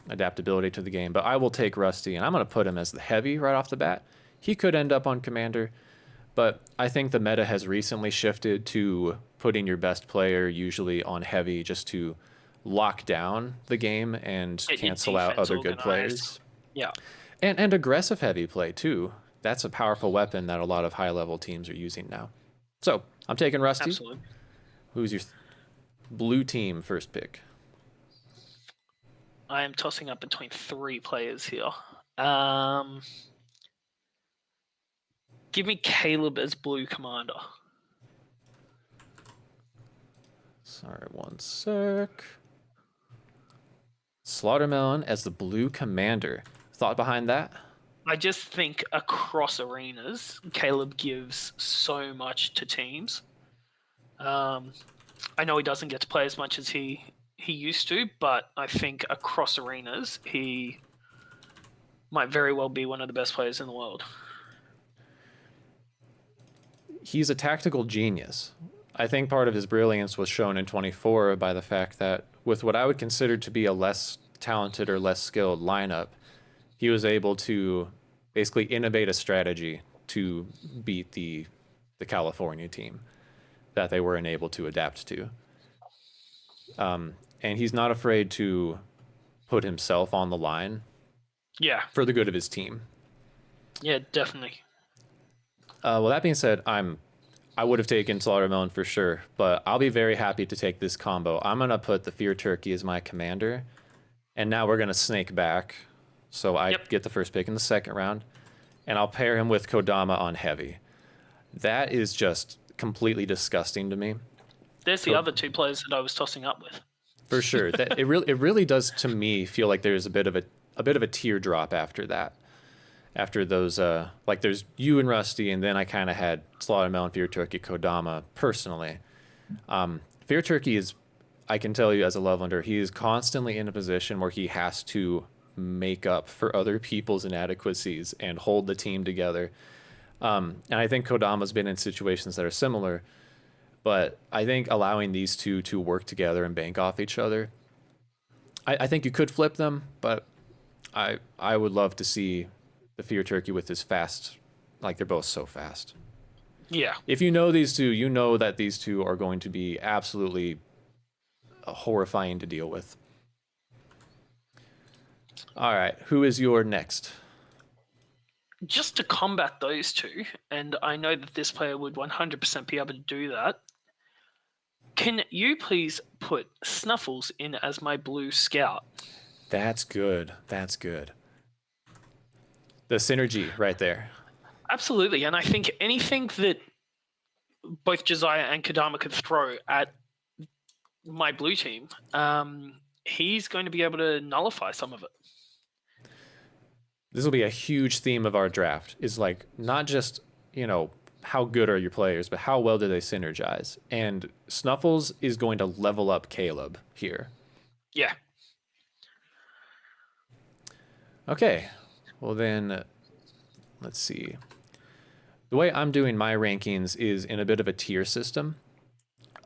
adaptability to the game. But I will take Rusty, and I'm going to put him as the heavy right off the bat. He could end up on Commander, but I think the meta has recently shifted to putting your best player usually on heavy just to lock down the game and cancel out other good players. Yeah. And aggressive heavy play too. That's a powerful weapon that a lot of high level teams are using now. So I'm taking Rusty. Absolutely. Who's your blue team first pick? I am tossing up between 3 players here. Give me Caleb as blue commander. Sorry, one sec. Slaughtermelon as the blue commander. Thought behind that? I just think across arenas, Caleb gives so much to teams. I know he doesn't get to play as much as he used to, but I think across arenas, he might very well be one of the best players in the world. He's a tactical genius. I think part of his brilliance was shown in 24 by the fact that with what I would consider to be a less talented or less skilled lineup, he was able to basically innovate a strategy to beat the California team that they weren't able to adapt to. And he's not afraid to put himself on the line. Yeah. For the good of his team. Yeah, definitely. Well, that being said, I would have taken Slaughtermelon for sure, but I'll be very happy to take this combo. I'm going to put the Fear Turkey as my commander, and now we're going to snake back. So I get the first pick in the second round, and I'll pair him with Kodama on heavy. That is just completely disgusting to me. There's the other 2 players that I was tossing up with. For sure. That it really does to me feel like there's a bit of a teardrop after that. After those like there's you and Rusty, and then I kind of had Slaughtermelon, Fear Turkey, Kodama personally. Fear Turkey is, I can tell you as a Lovellander, he is constantly in a position where he has to make up for other people's inadequacies and hold the team together. And I think Kodama's been in situations that are similar, but I think allowing these two to work together and bank off each other, I think you could flip them, but I would love to see the Fear Turkey with his fast, like they're both so fast. Yeah. If you know these two, you know that these two are going to be absolutely horrifying to deal with. All right, who is your next? Just to combat those two, and I know that this player would 100% be able to do that, can you please put Snuffles in as my blue scout? That's good. That's good. The synergy right there. Absolutely, and I think anything that both Josiah and Kodama could throw at my blue team, he's going to be able to nullify some of it. This will be a huge theme of our draft, is like not just, how good are your players, but how well do they synergize? And Snuffles is going to level up Caleb here. Yeah. Okay. Well then, let's see. The way I'm doing my rankings is in a bit of a tier system.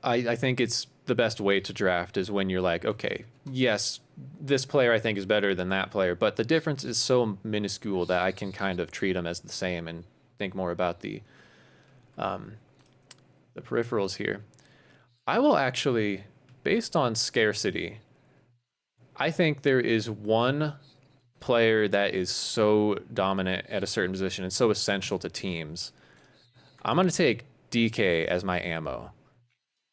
I think it's the best way to draft is when you're like, okay, yes, this player I think is better than that player, but the difference is so minuscule that I can kind of treat them as the same and think more about the peripherals here. I will actually, based on scarcity, I think there is one player that is so dominant at a certain position and so essential to teams. I'm going to take DK as my ammo.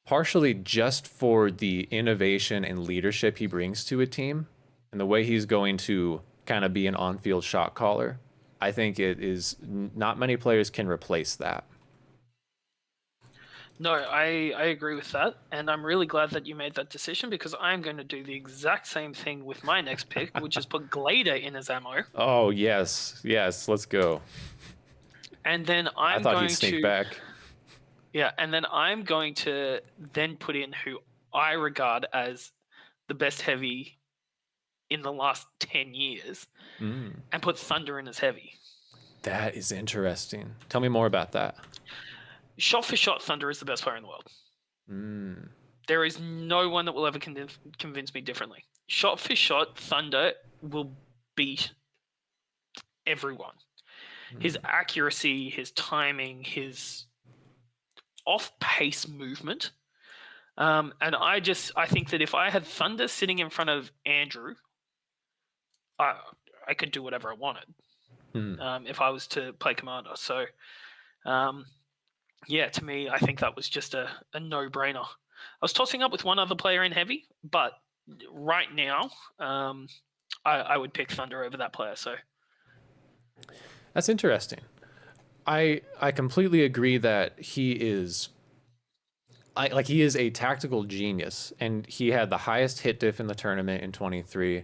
Partially just for the innovation and leadership he brings to a team and the way he's going to kind of be an on-field shot caller. I think it is not many players can replace that. No, I agree with that, and I'm really glad that you made that decision because I'm going to do the exact same thing with my next pick, which is put Glader in as ammo. Oh, yes, let's go. And then I thought he'd sneak back. Yeah, and then I'm going to then put in who I regard as the best heavy in the last 10 years and put Thunder in as heavy. That is interesting. Tell me more about that. Shot for shot, Thunder is the best player in the world. There is no one that will ever convince me differently. Shot for shot, Thunder will beat everyone. His accuracy, his timing, his off-pace movement. And I think that if I had Thunder sitting in front of Andrew, I could do whatever I wanted if I was to play Commander. So, to me, I think that was just a no-brainer. I was tossing up with one other player in Heavy, but right now, I would pick Thunder over that player. So that's interesting. I completely agree that he is he is a tactical genius, and he had the highest hit diff in the tournament in 23.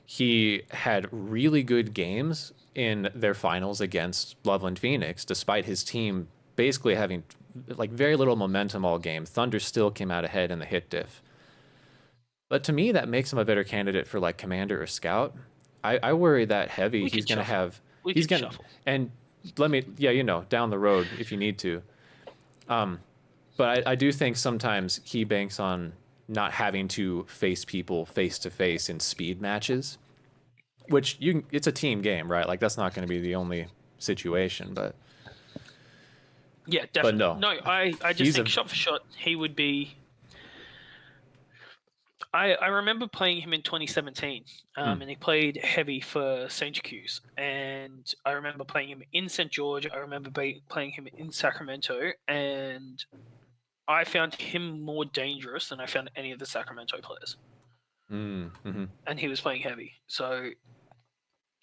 He had really good games in their finals against Loveland Phoenix, despite his team basically having very little momentum all game. Thunder still came out ahead in the hit diff. But to me, that makes him a better candidate for Commander or Scout. I worry that Heavy, he's going to have... He's going to shuffle. And let me, down the road if you need to. But I do think sometimes he banks on not having to face people face to face in speed matches, which it's a team game, right? That's not going to be the only situation, but yeah, definitely. But no, I just think shot for shot, he would be. I remember playing him in 2017, and he played heavy for St. Q's. And I remember playing him in St. George. I remember playing him in Sacramento, and I found him more dangerous than I found any of the Sacramento players. Mm-hmm. And he was playing heavy. So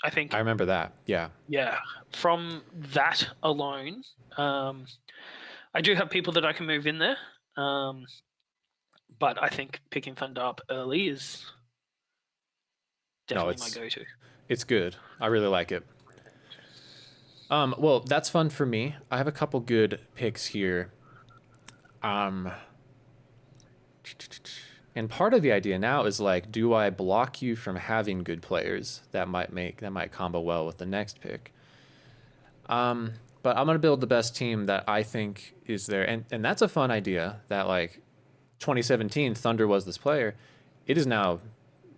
I think... I remember that, yeah. Yeah, from that alone, I do have people that I can move in there. But I think picking Thunder up early is definitely my go-to. It's good. I really like it. Well, that's fun for me. I have a couple good picks here. And part of the idea now is like, do I block you from having good players that might combo well with the next pick? But I'm gonna build the best team that I think is there, and that's a fun idea. That like 2017 Thunder was this player. It is now,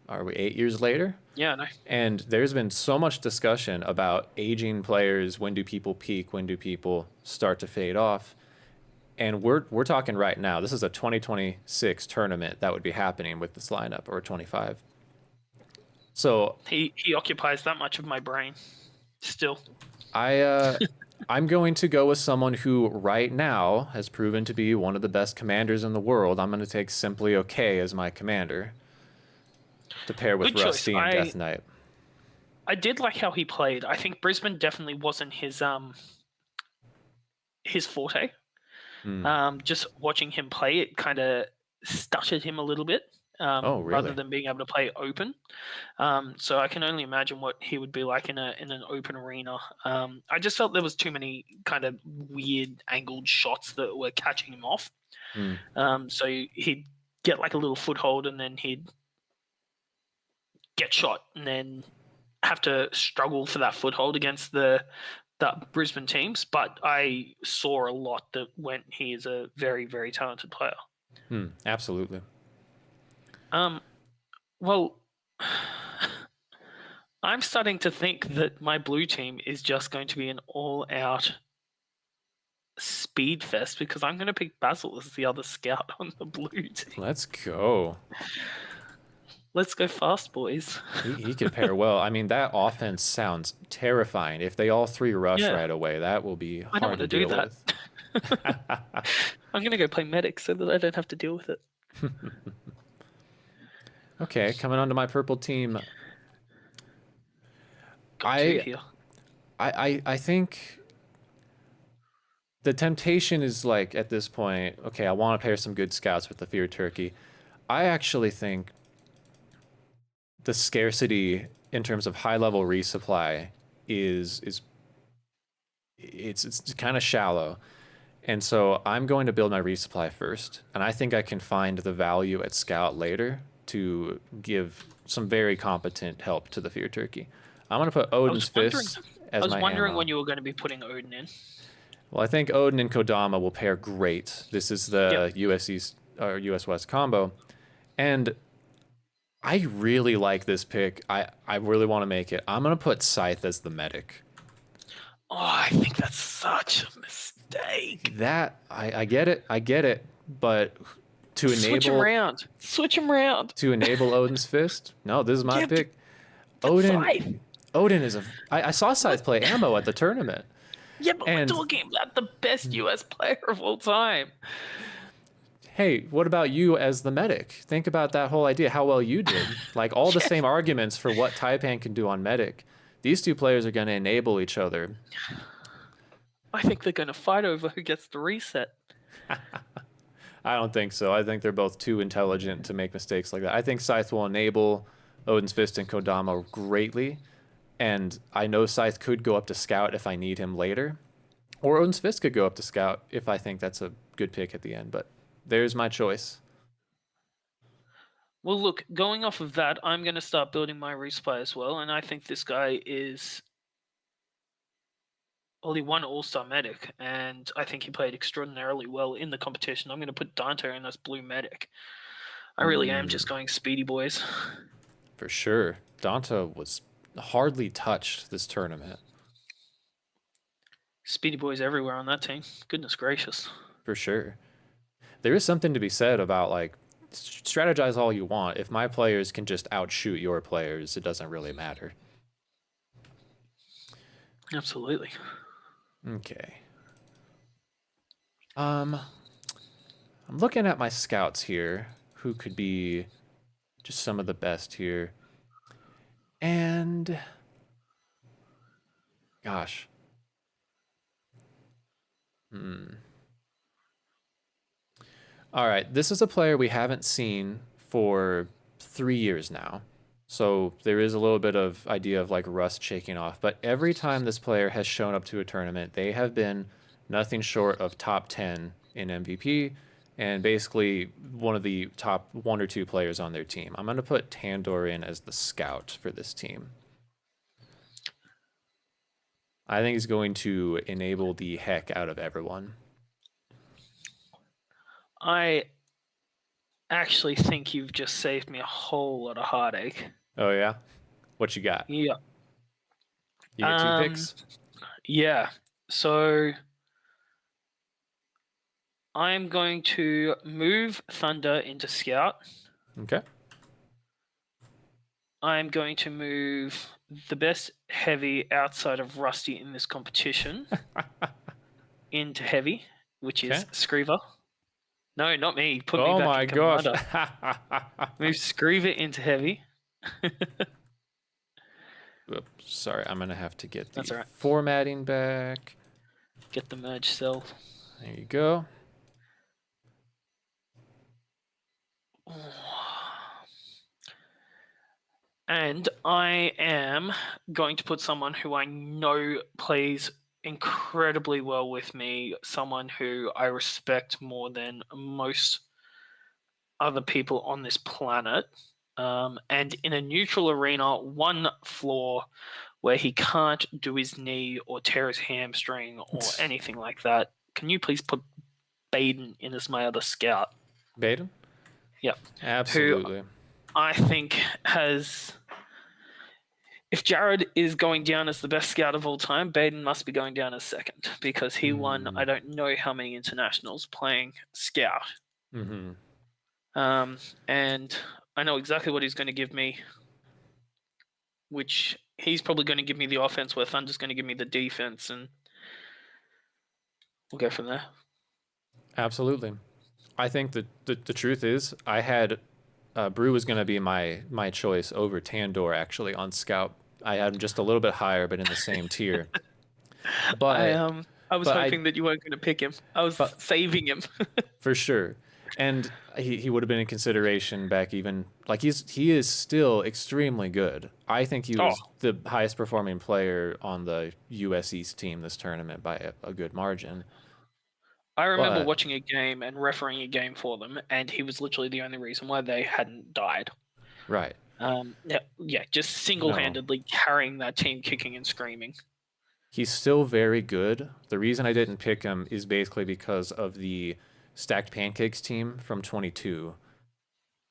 are we 8 years later? Yeah, no. And there's been so much discussion about aging players. When do people peak? When do people start to fade off? And we're talking right now. This is a 2026 tournament that would be happening with this lineup, or 25. So he occupies that much of my brain still. I'm going to go with someone who right now has proven to be one of the best commanders in the world. I'm going to take Simply Okay as my commander to pair with Good Rusty choice. and Death Knight. I did like how he played. I think Brisbane definitely wasn't his forte. Just watching him play, it kind of stuttered him a little bit. Really? Rather than being able to play open. So I can only imagine what he would be like in an open arena. I just felt there was too many kind of weird angled shots that were catching him off. So he'd get like a little foothold and then he'd get shot and then have to struggle for that foothold against the Brisbane teams. But I saw a lot that went, he is a very, very talented player. Absolutely. Well, I'm starting to think that my blue team is just going to be an all-out speed fest because I'm going to pick Basil as the other scout on the blue team. Let's go. Let's go fast, boys. He could pair well. I mean, that offense sounds terrifying. If they all three rush right away, that will be hard I don't want to do that. I'm going to go play medic so that I don't have to deal with it. Okay, coming onto my purple team. I think the temptation is like at this point, okay, I want to pair some good scouts with the Fear Turkey. I actually think the scarcity in terms of high level resupply is kind of shallow. And so I'm going to build my resupply first, and I think I can find the value at scout later to give some very competent help to the Fear Turkey. I'm going to put Odin's Fist as my I was wondering ammo. when you were going to be putting Odin in. Well, I think Odin and Kodama will pair great. This is the US East or US West combo. And I really like this pick. I really want to make it. I'm going to put Scythe as the medic. Oh, I think that's such a mistake. That I get it, but to Switch him around. To enable Odin's Fist? No, this is my pick. Odin is I saw Scythe play ammo at the tournament. Yeah, but we're talking about the best US player of all time. Hey, what about you as the medic? Think about that whole idea, how well you did. Like all the same arguments for what Taipan can do on medic. These two players are going to enable each other. I think they're going to fight over who gets the reset. I don't think so. I think they're both too intelligent to make mistakes like that. I think Scythe will enable Odin's Fist and Kodama greatly. And I know Scythe could go up to Scout if I need him later. Or Odin's Fist could go up to Scout if I think that's a good pick at the end. But there's my choice. Well, look, going off of that, I'm going to start building my resupply as well. And I think this guy is only one all-star medic. And I think he played extraordinarily well in the competition. I'm going to put Dante in as blue medic. I really am just going speedy boys. For sure. Dante was hardly touched this tournament. Speedy boys everywhere on that team. Goodness gracious. For sure. There is something to be said about, like, strategize all you want. If my players can just outshoot your players, it doesn't really matter. Absolutely. Okay. I'm looking at my scouts here, who could be just some of the best here. And gosh. All right, this is a player we haven't seen for 3 years now. So there is a little bit of idea of like rust shaking off, but every time this player has shown up to a tournament, they have been nothing short of top 10 in MVP and basically one of the top 1 or 2 players on their team. I'm going to put Tandor in as the scout for this team. I think he's going to enable the heck out of everyone. I actually think you've just saved me a whole lot of heartache. Oh, yeah? What you got? Yeah. You get 2 picks? Yeah. So I'm going to move Thunder into Scout. Okay. I'm going to move the best heavy outside of Rusty in this competition into heavy, which is Screever. No, not me. Put me back in my gosh. Move Screever into heavy. Oops, sorry, I'm going to have to get the right. formatting back. Get the merge cell. There you go. And I am going to put someone who I know plays incredibly well with me, someone who I respect more than most other people on this planet. And in a neutral arena, 1 floor where he can't do his knee or tear his hamstring or anything like that. Can you please put Baden in as my other scout? Baden? Yep. Absolutely. Who I think has... If Jared is going down as the best scout of all time, Baden must be going down as second because he won I don't know how many internationals playing scout. Mm-hmm. And I know exactly what he's going to give me, which he's probably going to give me the offense where Thunder's going to give me the defense, and we'll go from there. Absolutely. I think that the truth is I had Brew was going to be my choice over Tandor actually on Scout. I had him just a little bit higher, but in the same tier. But I was hoping that you weren't going to pick him. I was saving him. For sure. And he would have been in consideration back even like he is still extremely good. I think he was the highest performing player on the US East team this tournament by a good margin. I remember watching a game and refereeing a game for them, and he was literally the only reason why they hadn't died. Right. Just single-handedly carrying that team, kicking and screaming. He's still very good. The reason I didn't pick him is basically because of the Stacked Pancakes team from 22,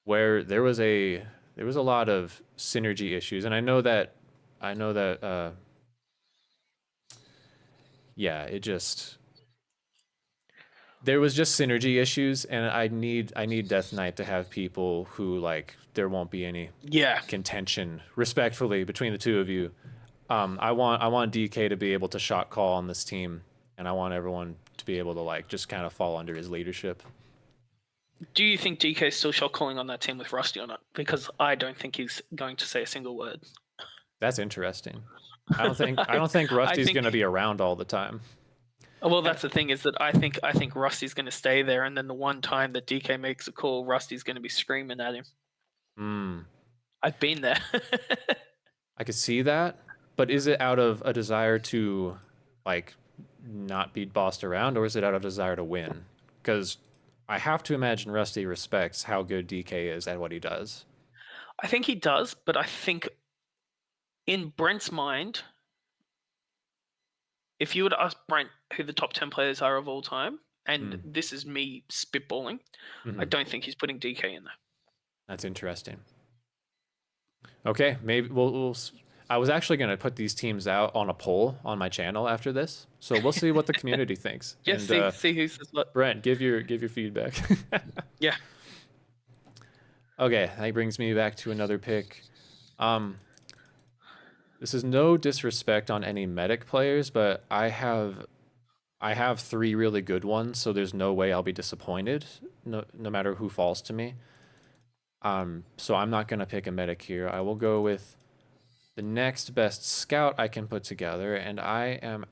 where there was a lot of synergy issues, and I know that there was just synergy issues, and I need Death Knight to have people who like there won't be any contention respectfully between the two of you. I want DK to be able to shot call on this team, and I want everyone to be able to like just kind of fall under his leadership. Do you think DK is still shot calling on that team with Rusty or not? Because I don't think he's going to say a single word. That's interesting. I don't think Rusty's going to be around all the time. Well, that's the thing is that I think Rusty's going to stay there, and then the one time that DK makes a call, Rusty's going to be screaming at him. I've been there. I could see that, but is it out of a desire to like not be bossed around, or is it out of desire to win? Because I have to imagine Rusty respects how good DK is at what he does. I think he does, but I think in Brent's mind, if you were to ask Brent who the top 10 players are of all time, and this is me spitballing, I don't think he's putting DK in there. That's interesting. Okay, maybe we'll I was actually going to put these teams out on a poll on my channel after this, so we'll see what the community thinks. Yes, see who says what. Brent, give your feedback. Yeah. Okay, that brings me back to another pick. This is no disrespect on any medic players, but I have 3 really good ones, so there's no way I'll be disappointed, no matter who falls to me. So I'm not going to pick a medic here. I will go with the next best scout I can put together, and I am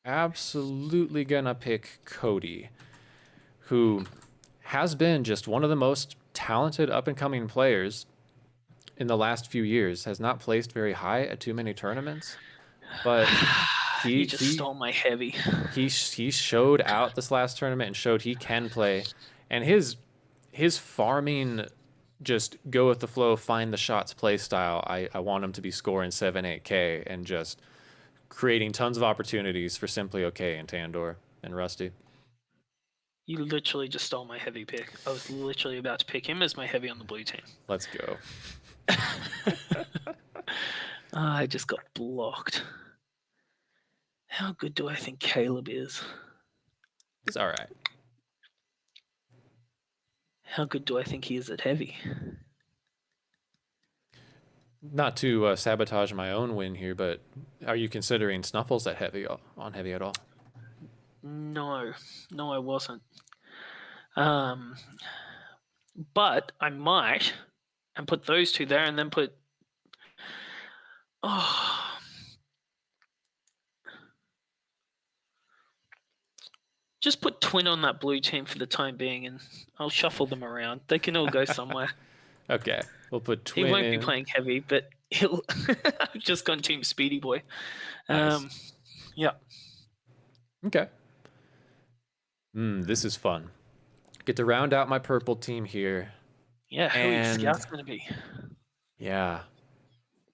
absolutely going to pick Cody, who has been just one of the most talented up-and-coming players in the last few years. Has not placed very high at too many tournaments, but he stole my heavy. He showed out this last tournament and showed he can play And his farming, just go with the flow, find the shots play style. I want him to be scoring 7-8K and just creating tons of opportunities for Simply Okay and Tandor and Rusty. You literally just stole my heavy pick. I was literally about to pick him as my heavy on the blue team. Let's go. I just got blocked. How good do I think Caleb is? He's all right. How good do I think he is at heavy? Not to sabotage my own win here, but are you considering Snuffles at heavy on heavy at all? No, I wasn't. But I might, and put those two there, and then put. Just put Twin on that blue team for the time being, and I'll shuffle them around. They can all go somewhere. Okay, we'll put Twin. He won't be playing heavy, but he'll. I've just gone Team Speedy Boy. Nice. Yeah. Okay. This is fun. Get to round out my purple team here. Yeah, who are Scout's going to be? Yeah.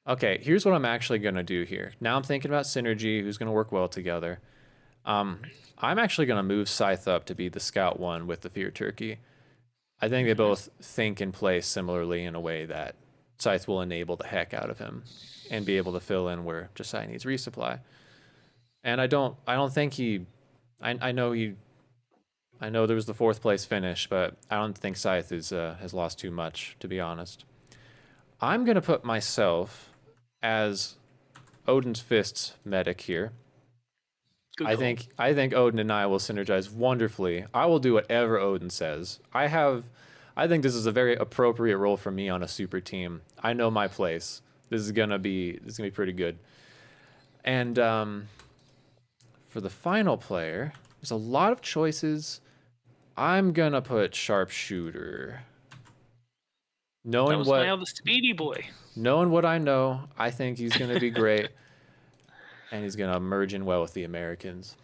Okay, here's what I'm actually going to do here. Now I'm thinking about synergy, who's going to work well together. I'm actually going to move Scythe up to be the Scout one with the Fear Turkey. I think they both think and play similarly in a way that Scythe will enable the heck out of him and be able to fill in where Josiah needs resupply. And I don't think I know there was the 4th place finish, but I don't think Scythe has lost too much, to be honest. I'm going to put myself as Odin's Fist's medic here. Good I call. think Odin and I will synergize wonderfully. I will do whatever Odin says. I think this is a very appropriate role for me on a super team. I know my place. This is gonna be pretty good. And for the final player, there's a lot of choices. I'm gonna put Sharpshooter. That was my other Speedy Boy. Knowing what I know, I think he's gonna be great. And he's going to merge in well with the Americans.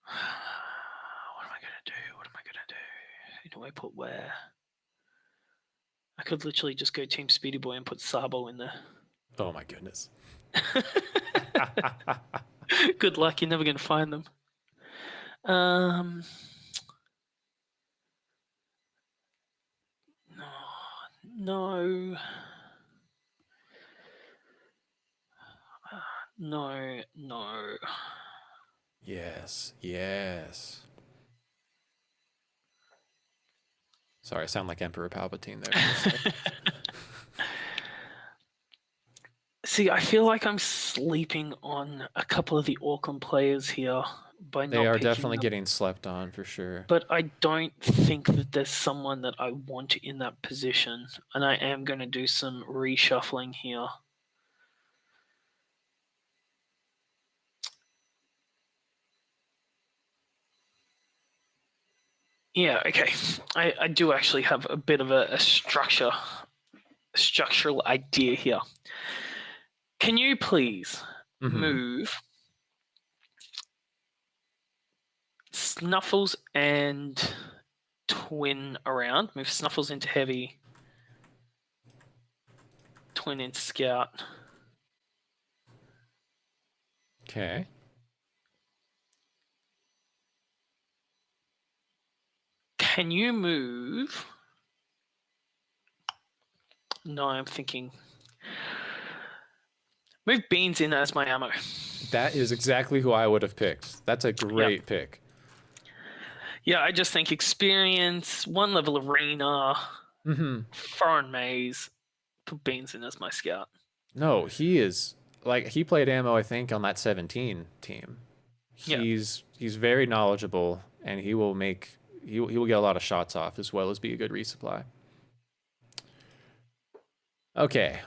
What am I going to do? Who do I put where? I could literally just go Team Speedy Boy and put Sabo in there. Oh, my goodness. Good luck. You're never going to find them. No. Yes. Sorry, I sound like Emperor Palpatine there. See, I feel like I'm sleeping on a couple of the Auckland players here by not They are picking definitely them. getting slept on for sure. But I don't think that there's someone that I want in that position, and I am going to do some reshuffling here. Yeah, okay. I do actually have a bit of a structural idea here. Can you please move Snuffles and Twin around? Move Snuffles into heavy, Twin into Scout. Okay. Can you move? No, I'm thinking. Move Beans in as my ammo. That is exactly who I would have picked. That's a great pick. Yeah, I just think experience, 1 level arena, foreign maze, put Beans in as my Scout. No, he is he played ammo, I think, on that 17 team. He's very knowledgeable, and he will get a lot of shots off as well as be a good resupply. Okay.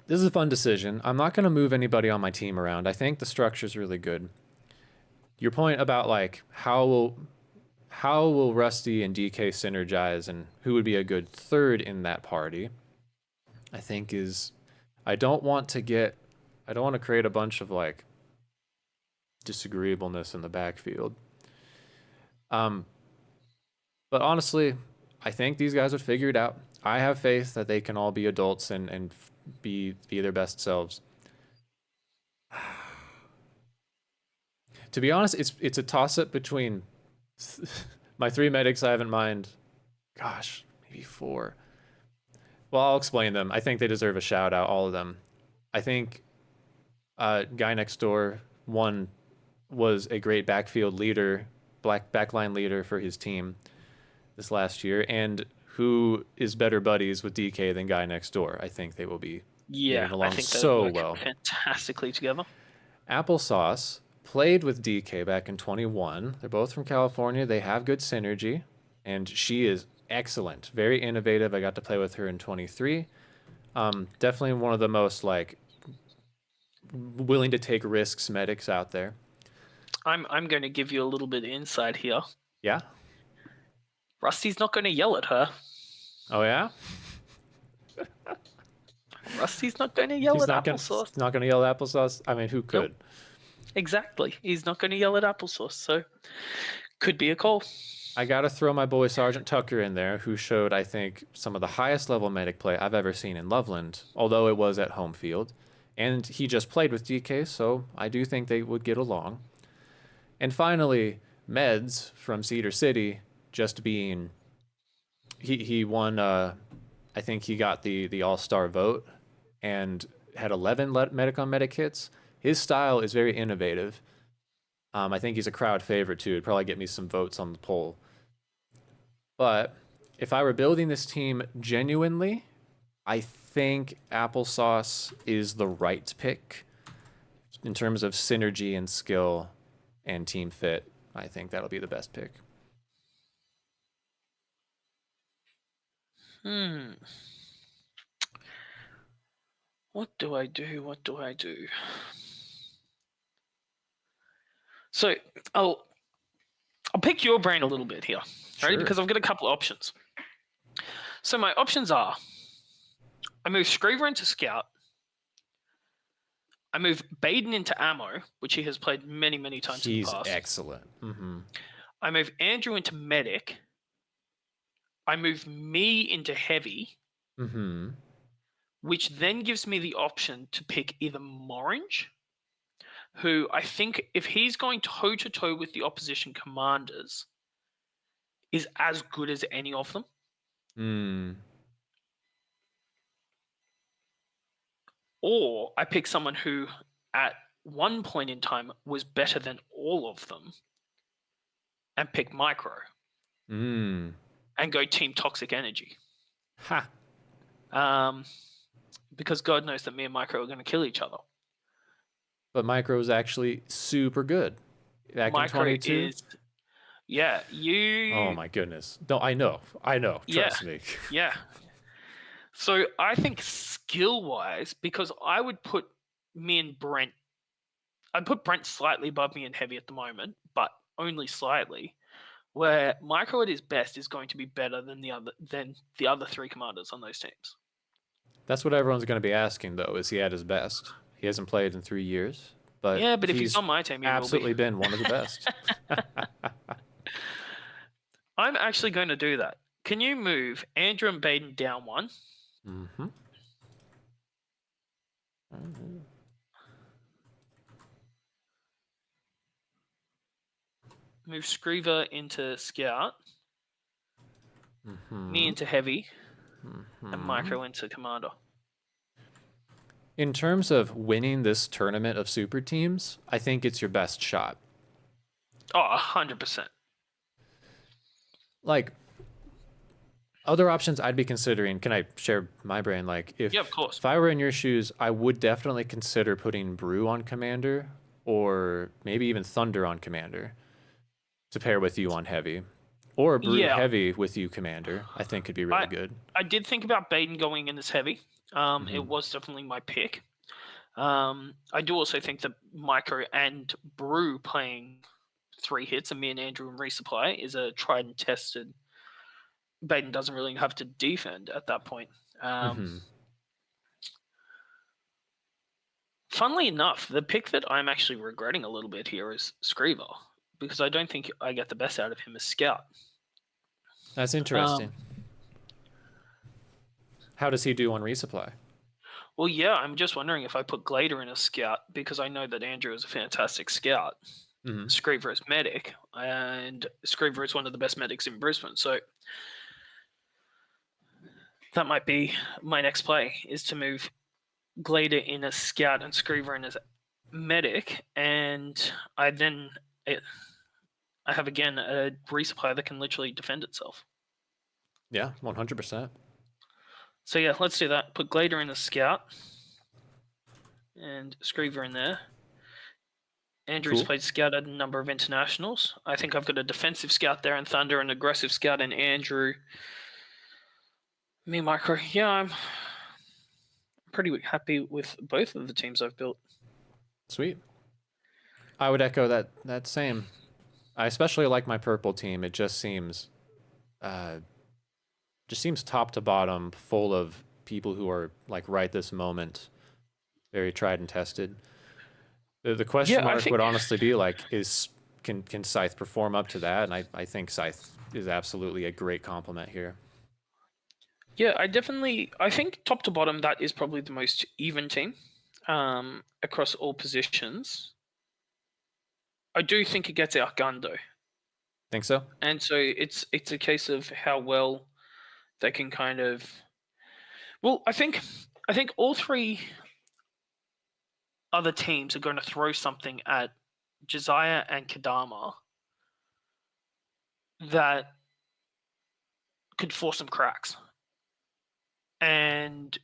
This is a fun decision. I'm not going to move anybody on my team around. I think the structure is really good. Your point about how will Rusty and DK synergize and who would be a good third in that party, I think is I don't want to create a bunch of disagreeableness in the backfield. But honestly, I think these guys would figure it out. I have faith that they can all be adults and be their best selves. To be honest, it's a toss up between my 3 medics I have in mind. Gosh, maybe 4. Well, I'll explain them. I think they deserve a shout out, all of them. I think guy next door, one, was a great backfield leader, backline leader for his team this last year, and who is better buddies with DK than guy next door. I think they will be getting along so well. Fantastically together. Applesauce played with DK back in 21. They're both from California. They have good synergy, and she is excellent, very innovative. I got to play with her in 23. Definitely one of the most like willing to take risks medics out there. I'm going to give you a little bit of insight here. Yeah. Rusty's not going to yell at her. Oh yeah. Rusty's not going to yell at Applesauce. He's not going to yell at Applesauce. I mean, who could? Nope. Exactly. He's not going to yell at Applesauce, so could be a call. I got to throw my boy Sergeant Tucker in there, who showed, I think, some of the highest level medic play I've ever seen in Loveland, although it was at home field. And he just played with DK, so I do think they would get along. And finally, Meds from Cedar City, just being... He won, I think he got the all-star vote and had 11 medic on medic hits. His style is very innovative. I think he's a crowd favorite too. It'd probably get me some votes on the poll. But if I were building this team genuinely, I think Applesauce is the right pick in terms of synergy and skill and team fit. I think that'll be the best pick. What do I do? So I'll pick your brain a little bit here, Sure. right? Because I've got a couple of options. So my options are: I move Screever into Scout. I move Baden into Ammo, which he has played many, many times in the past. He's excellent. Mm-hmm. I move Andrew into Medic. I move me into Heavy, which then gives me the option to pick either Morange, who I think if he's going toe-to-toe with the opposition commanders, is as good as any of them. Or I pick someone who at one point in time was better than all of them and pick Micro. And go Team Toxic Energy. Ha. Because God knows that me and Micro are going to kill each other. But Micro is actually super good. Back Micro in 22? is... Yeah, you... Oh my goodness. No, I know. Trust me. Yeah. So I think skill-wise, because I would put me and Brent... I'd put Brent slightly above me in Heavy at the moment, but only slightly. Where Micro at his best is going to be better than the other 3 commanders on those teams. That's what everyone's going to be asking, though. Is he at his best? He hasn't played in 3 years, but yeah, but if he's on my team, he absolutely will be. Been one of the best. I'm actually going to do that. Can you move Andrew and Baden down 1? Move Screever into Scout. Me into Heavy. And Micro into Commander. In terms of winning this tournament of super teams, I think it's your best shot. Oh, 100%. Like, other options I'd be considering, can I share my brain? Like, yeah, of course. If I were in your shoes, I would definitely consider putting Brew on Commander, or maybe even Thunder on Commander, to pair with you on Heavy. Or Brew Heavy with you Commander, I think could be really good. I did think about Baden going in as Heavy. It was definitely my pick. I do also think that Micro and Brew playing 3 hits and me and Andrew and resupply is a tried and tested. Baden doesn't really have to defend at that point. Funnily enough, the pick that I'm actually regretting a little bit here is Screever, because I don't think I get the best out of him as scout. That's interesting. How does he do on resupply? Well, yeah, I'm just wondering if I put Glader in as scout, because I know that Andrew is a fantastic scout. Screever is medic, and Screever is one of the best medics in Brisbane. So that might be my next play, is to move Glader in as scout and Screever in as medic, and I have again a resupply that can literally defend itself. Yeah, 100%. So yeah, let's do that. Put Glader in as scout and Screever in there. Andrew's played scout at a number of internationals. I think I've got a defensive scout there in Thunder, an aggressive scout in Andrew. Me, Micro. Yeah, I'm pretty happy with both of the teams I've built. Sweet. I would echo that same. I especially like my purple team. It just seems top to bottom full of people who are like right this moment, very tried and tested. The question mark would honestly be like, can Scythe perform up to that? And I think Scythe is absolutely a great compliment here. Yeah, I think top to bottom, that is probably the most even team across all positions. I do think it gets outgunned though. Think so? And so it's a case of how well they can kind of. Well, I think all three other teams are going to throw something at Josiah and Kadama that could force some cracks. And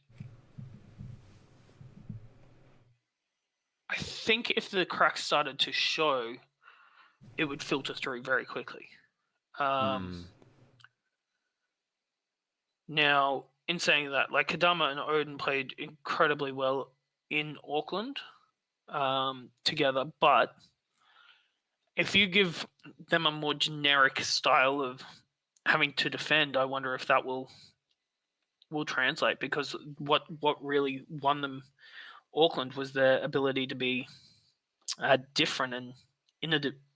I think if the cracks started to show, it would filter through very quickly. Now, in saying that, like Kadama and Odin played incredibly well in Auckland together, but if you give them a more generic style of having to defend, I wonder if that will translate, because what really won them Auckland was their ability to be different and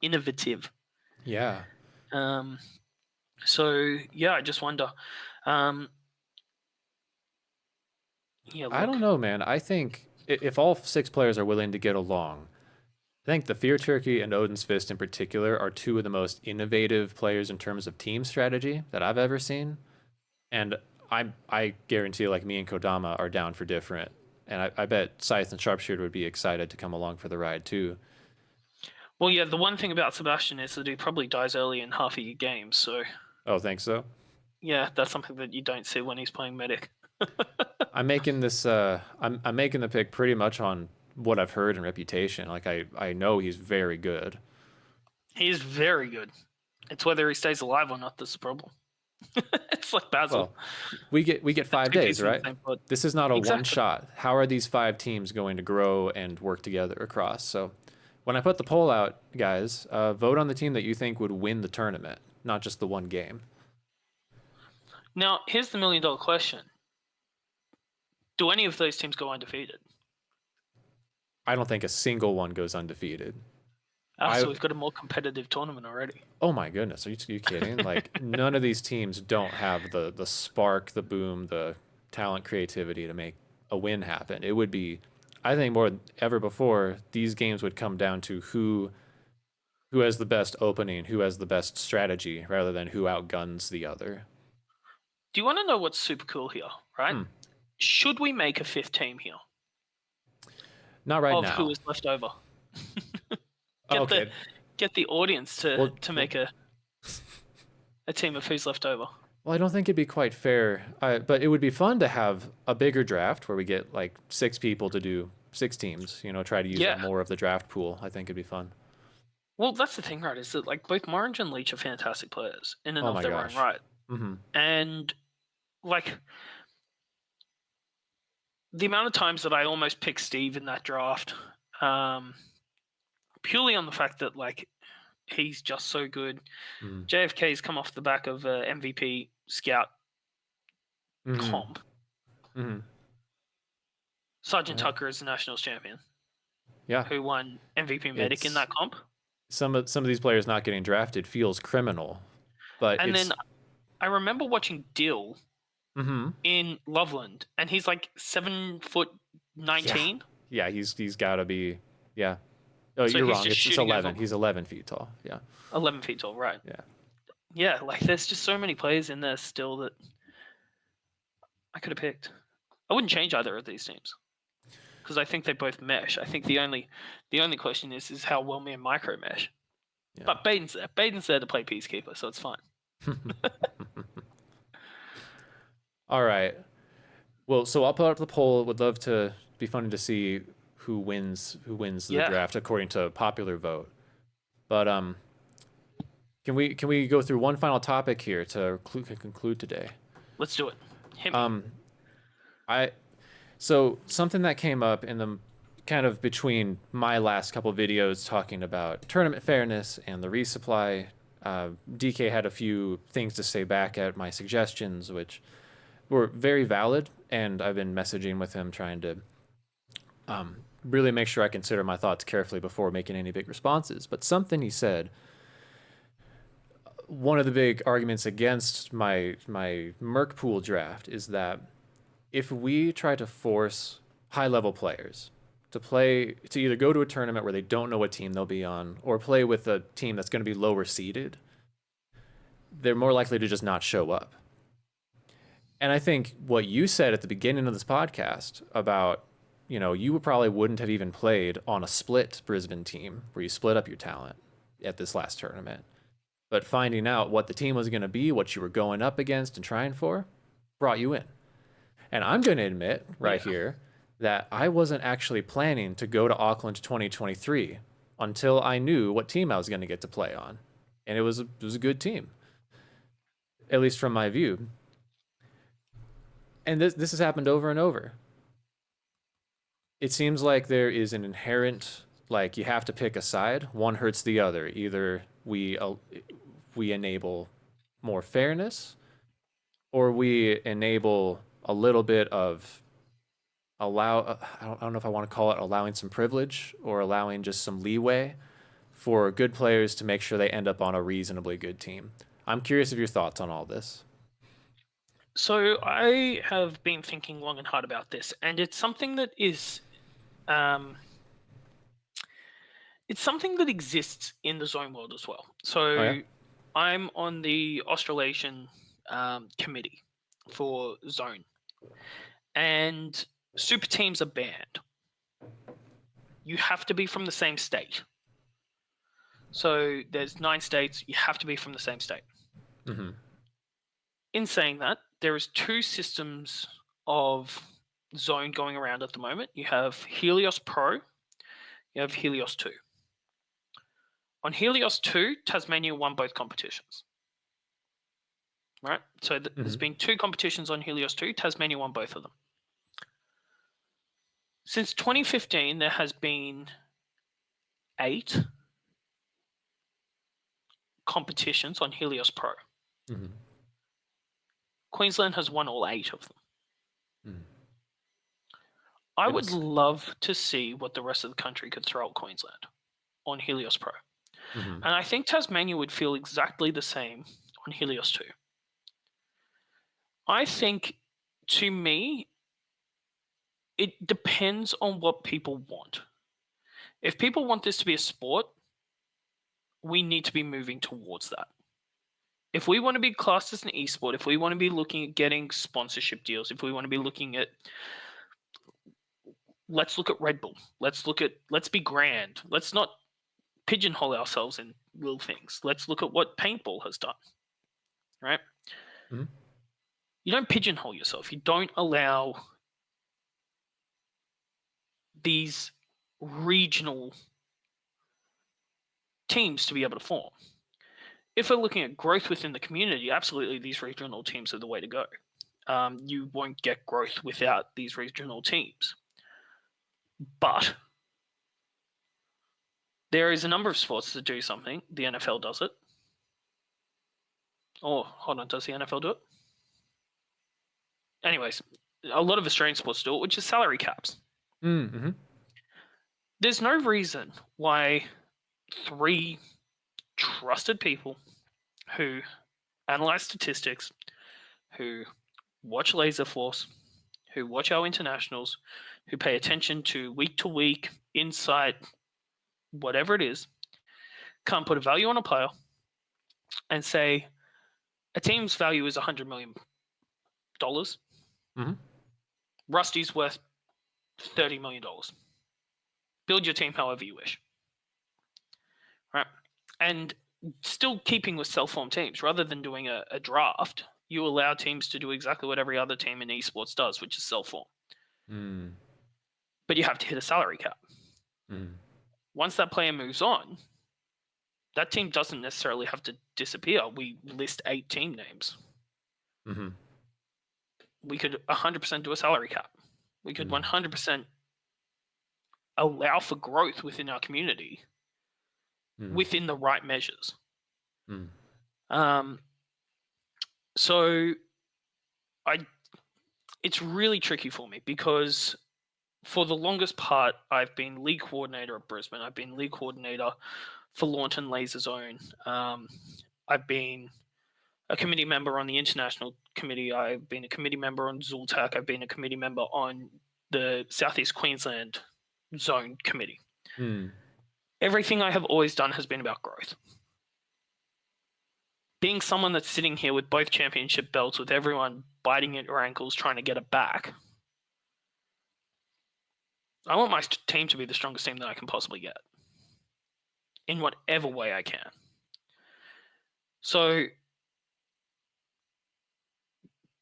innovative. Yeah. So yeah, I just wonder. I don't know, man. I think if all 6 players are willing to get along, I think the Fear Turkey and Odin's Fist in particular are 2 of the most innovative players in terms of team strategy that I've ever seen. And I guarantee, like, me and Kodama are down for different. And I bet Scythe and Sharpshooter would be excited to come along for the ride too. Well, yeah, the one thing about Sebastian is that he probably dies early in half of your games, so... Oh, think so? Yeah, that's something that you don't see when he's playing Medic. I'm making this... I'm making the pick pretty much on what I've heard and reputation. Like, I know he's very good. He's very good. It's whether he stays alive or not that's the problem. It's like Basil. Well, we get 5 days, right? This is not a one shot. How are these 5 teams going to grow and work together across? So when I put the poll out, guys, vote on the team that you think would win the tournament, not just the one game. Now, here's the $1 million question. Do any of those teams go undefeated? I don't think a single one goes undefeated. So we've got a more competitive tournament already. Oh my goodness, are you kidding? Like, none of these teams don't have the spark, the boom, the talent, creativity to make a win happen. It would be, I think, more than ever before, these games would come down to who has the best opening, who has the best strategy, rather than who outguns the other. Do you want to know what's super cool here, right? Should we make a 5th team here? Not right now. Of who is left over. Okay. Get the audience to make a team of who's left over. Well, I don't think it'd be quite fair, but it would be fun to have a bigger draft where we get like 6 people to do 6 teams. Try to use up more of the draft pool. I think it'd be fun. Well, that's the thing, right? Is that like both Morange and Leach are fantastic players in and of their own right, and like the amount of times that I almost picked Steve in that draft. Purely on the fact that like he's just so good. JFK's come off the back of MVP Scout comp. Sergeant Tucker is the Nationals champion. Yeah. Who won MVP Medic in that comp. some of these players not getting drafted feels criminal. But then I remember watching Dill in Loveland, and he's like 7'19". Yeah, he's got to be. Yeah. Oh, So you're he's wrong. just It's shooting 11. over. He's 11 feet tall. Yeah. 11 feet tall, right? Yeah. Yeah, like there's just so many players in there still that I could have picked. I wouldn't change either of these teams because I think they both mesh. I think the only question is how well me and Micro mesh. Yeah. But Baden's there to play Peacekeeper, so it's fine. All right. Well, so I'll put up the poll. It would love to be funny to see who wins the draft according to popular vote. But can we go through one final topic here to conclude today? Let's do it. Hit me. So something that came up in the kind of between my last couple of videos talking about tournament fairness and the resupply, DK had a few things to say back at my suggestions, which were very valid, and I've been messaging with him trying to really make sure I consider my thoughts carefully before making any big responses. But something he said, one of the big arguments against my Merc Pool draft is that if we try to force high-level players to either go to a tournament where they don't know what team they'll be on or play with a team that's going to be lower seeded, they're more likely to just not show up. And I think what you said at the beginning of this podcast about, you probably wouldn't have even played on a split Brisbane team where you split up your talent at this last tournament. But finding out what the team was going to be, what you were going up against and trying for, brought you in. And I'm going to admit here that I wasn't actually planning to go to Auckland 2023 until I knew what team I was going to get to play on. And it was a good team, at least from my view. And this has happened over and over. It seems like there is an inherent, you have to pick a side. One hurts the other. Either we enable more fairness, or we enable a little bit of I don't know if I want to call it allowing some privilege or allowing just some leeway for good players to make sure they end up on a reasonably good team. I'm curious of your thoughts on all this. So I have been thinking long and hard about this, and it's something that is, it's something that exists in the Zone world as well. So I'm on the Australasian committee for Zone, and super teams are banned. You have to be from the same state. So there's 9 states. You have to be from the same state. Mm-hmm. In saying that, there is 2 systems of Zone going around at the moment. You have Helios Pro, you have Helios 2. On Helios 2, Tasmania won both competitions. Right? So there's been 2 competitions on Helios 2, Tasmania won both of them. Since 2015, there has been 8 competitions on Helios Pro. Mm-hmm. Queensland has won all 8 of them. I would love to see what the rest of the country could throw at Queensland on Helios Pro. And I think Tasmania would feel exactly the same on Helios 2. I think, to me, it depends on what people want. If people want this to be a sport, we need to be moving towards that. If we want to be classed as an esport, if we want to be looking at getting sponsorship deals, if we want to be looking at, let's look at Red Bull. Let's be grand. Let's not pigeonhole ourselves in little things. Let's look at what paintball has done, right? Mm-hmm. You don't pigeonhole yourself. You don't allow these regional teams to be able to form. If we're looking at growth within the community, absolutely these regional teams are the way to go. You won't get growth without these regional teams. But there is a number of sports that do something. The NFL does it. Oh, hold on, does the NFL do it? Anyways, a lot of Australian sports do it, which is salary caps. Mm-hmm. There's no reason why 3 trusted people who analyze statistics, who watch Laserforce, who watch our internationals, who pay attention to week insight, whatever it is, can't put a value on a player and say a team's value is $100 million. Mm-hmm. Rusty's worth $30 million. Build your team however you wish. Right? And still keeping with self-formed teams, rather than doing a draft, you allow teams to do exactly what every other team in esports does, which is self-form. Mm. But you have to hit a salary cap. Mm. Once that player moves on, that team doesn't necessarily have to disappear. We list 8 team names. Mm-hmm. We could 100% do a salary cap. We could 100% allow for growth within our community within the right measures. So it's really tricky for me because for the longest part, I've been league coordinator at Brisbane. I've been league coordinator for Launton Laser Zone. I've been a committee member on the international committee. I've been a committee member on Zultak. I've been a committee member on the Southeast Queensland Zone committee. Everything I have always done has been about growth. Being someone that's sitting here with both championship belts, with everyone biting at your ankles trying to get it back, I want my team to be the strongest team that I can possibly get in whatever way I can. So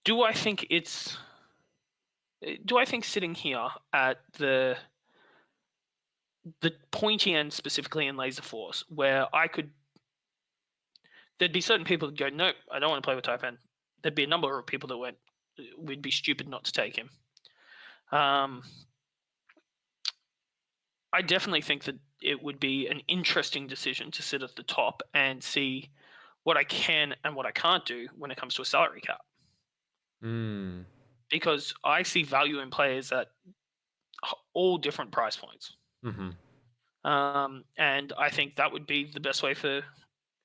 do I think sitting here at the pointy end, specifically in Laserforce, where there'd be certain people that go, no, I don't want to play with Taipan. There'd be a number of people that went, we'd be stupid not to take him. I definitely think that it would be an interesting decision to sit at the top and see what I can and what I can't do when it comes to a salary cap. Because I see value in players at all different price points. And I think that would be the best way for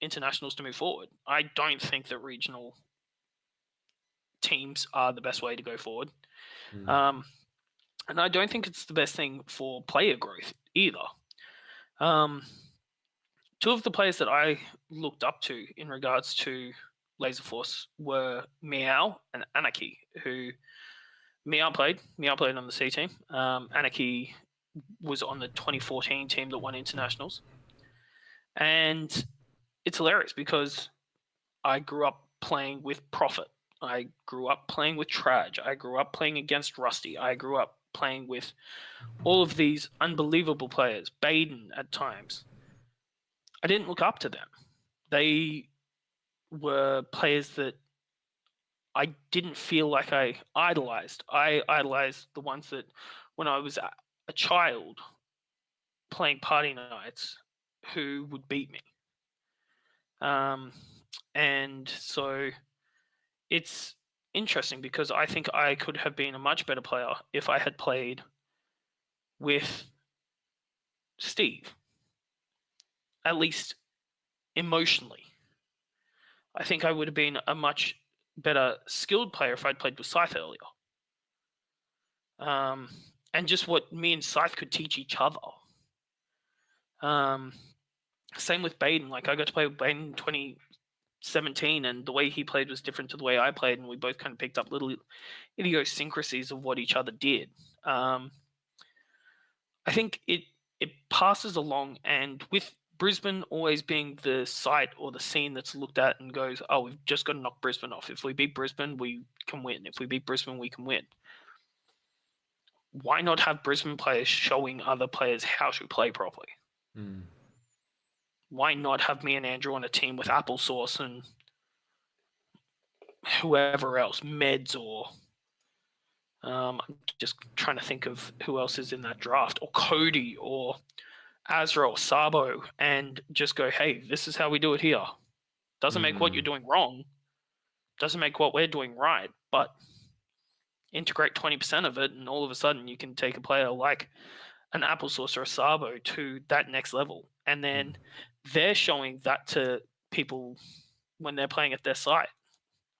internationals to move forward. I don't think that regional teams are the best way to go forward. And I don't think it's the best thing for player growth either. 2 of the players that I looked up to in regards to Laserforce were Meow and Anarchy, who Meow played on the C team. Anarchy was on the 2014 team that won internationals. And it's hilarious because I grew up playing with Prophet. I grew up playing with Traj. I grew up playing against Rusty. I grew up playing with all of these unbelievable players, Baden at times. I didn't look up to them. They were players that I didn't feel like I idolized. I idolized the ones that when I was a child playing party nights who would beat me. And so it's interesting because I think I could have been a much better player if I had played with Steve, at least emotionally. I think I would have been a much better skilled player if I'd played with Scythe earlier. And just what me and Scythe could teach each other. Same with Baden. Like I got to play with Baden in 2017, and the way he played was different to the way I played, and we both kind of picked up little idiosyncrasies of what each other did. I think it passes along, and with Brisbane always being the site or the scene that's looked at and goes, oh, we've just got to knock Brisbane off. If we beat Brisbane, we can win. If we beat Brisbane, we can win. Why not have Brisbane players showing other players how to play properly? Why not have me and Andrew on a team with Applesauce and whoever else, Meds, or I'm just trying to think of who else is in that draft, or Cody, or Azra, or Sabo, and just go, hey, this is how we do it here. Doesn't make what you're doing wrong. Doesn't make what we're doing right, but integrate 20% of it, and all of a sudden you can take a player like an Applesauce or a Sabo to that next level, and then they're showing that to people when they're playing at their site.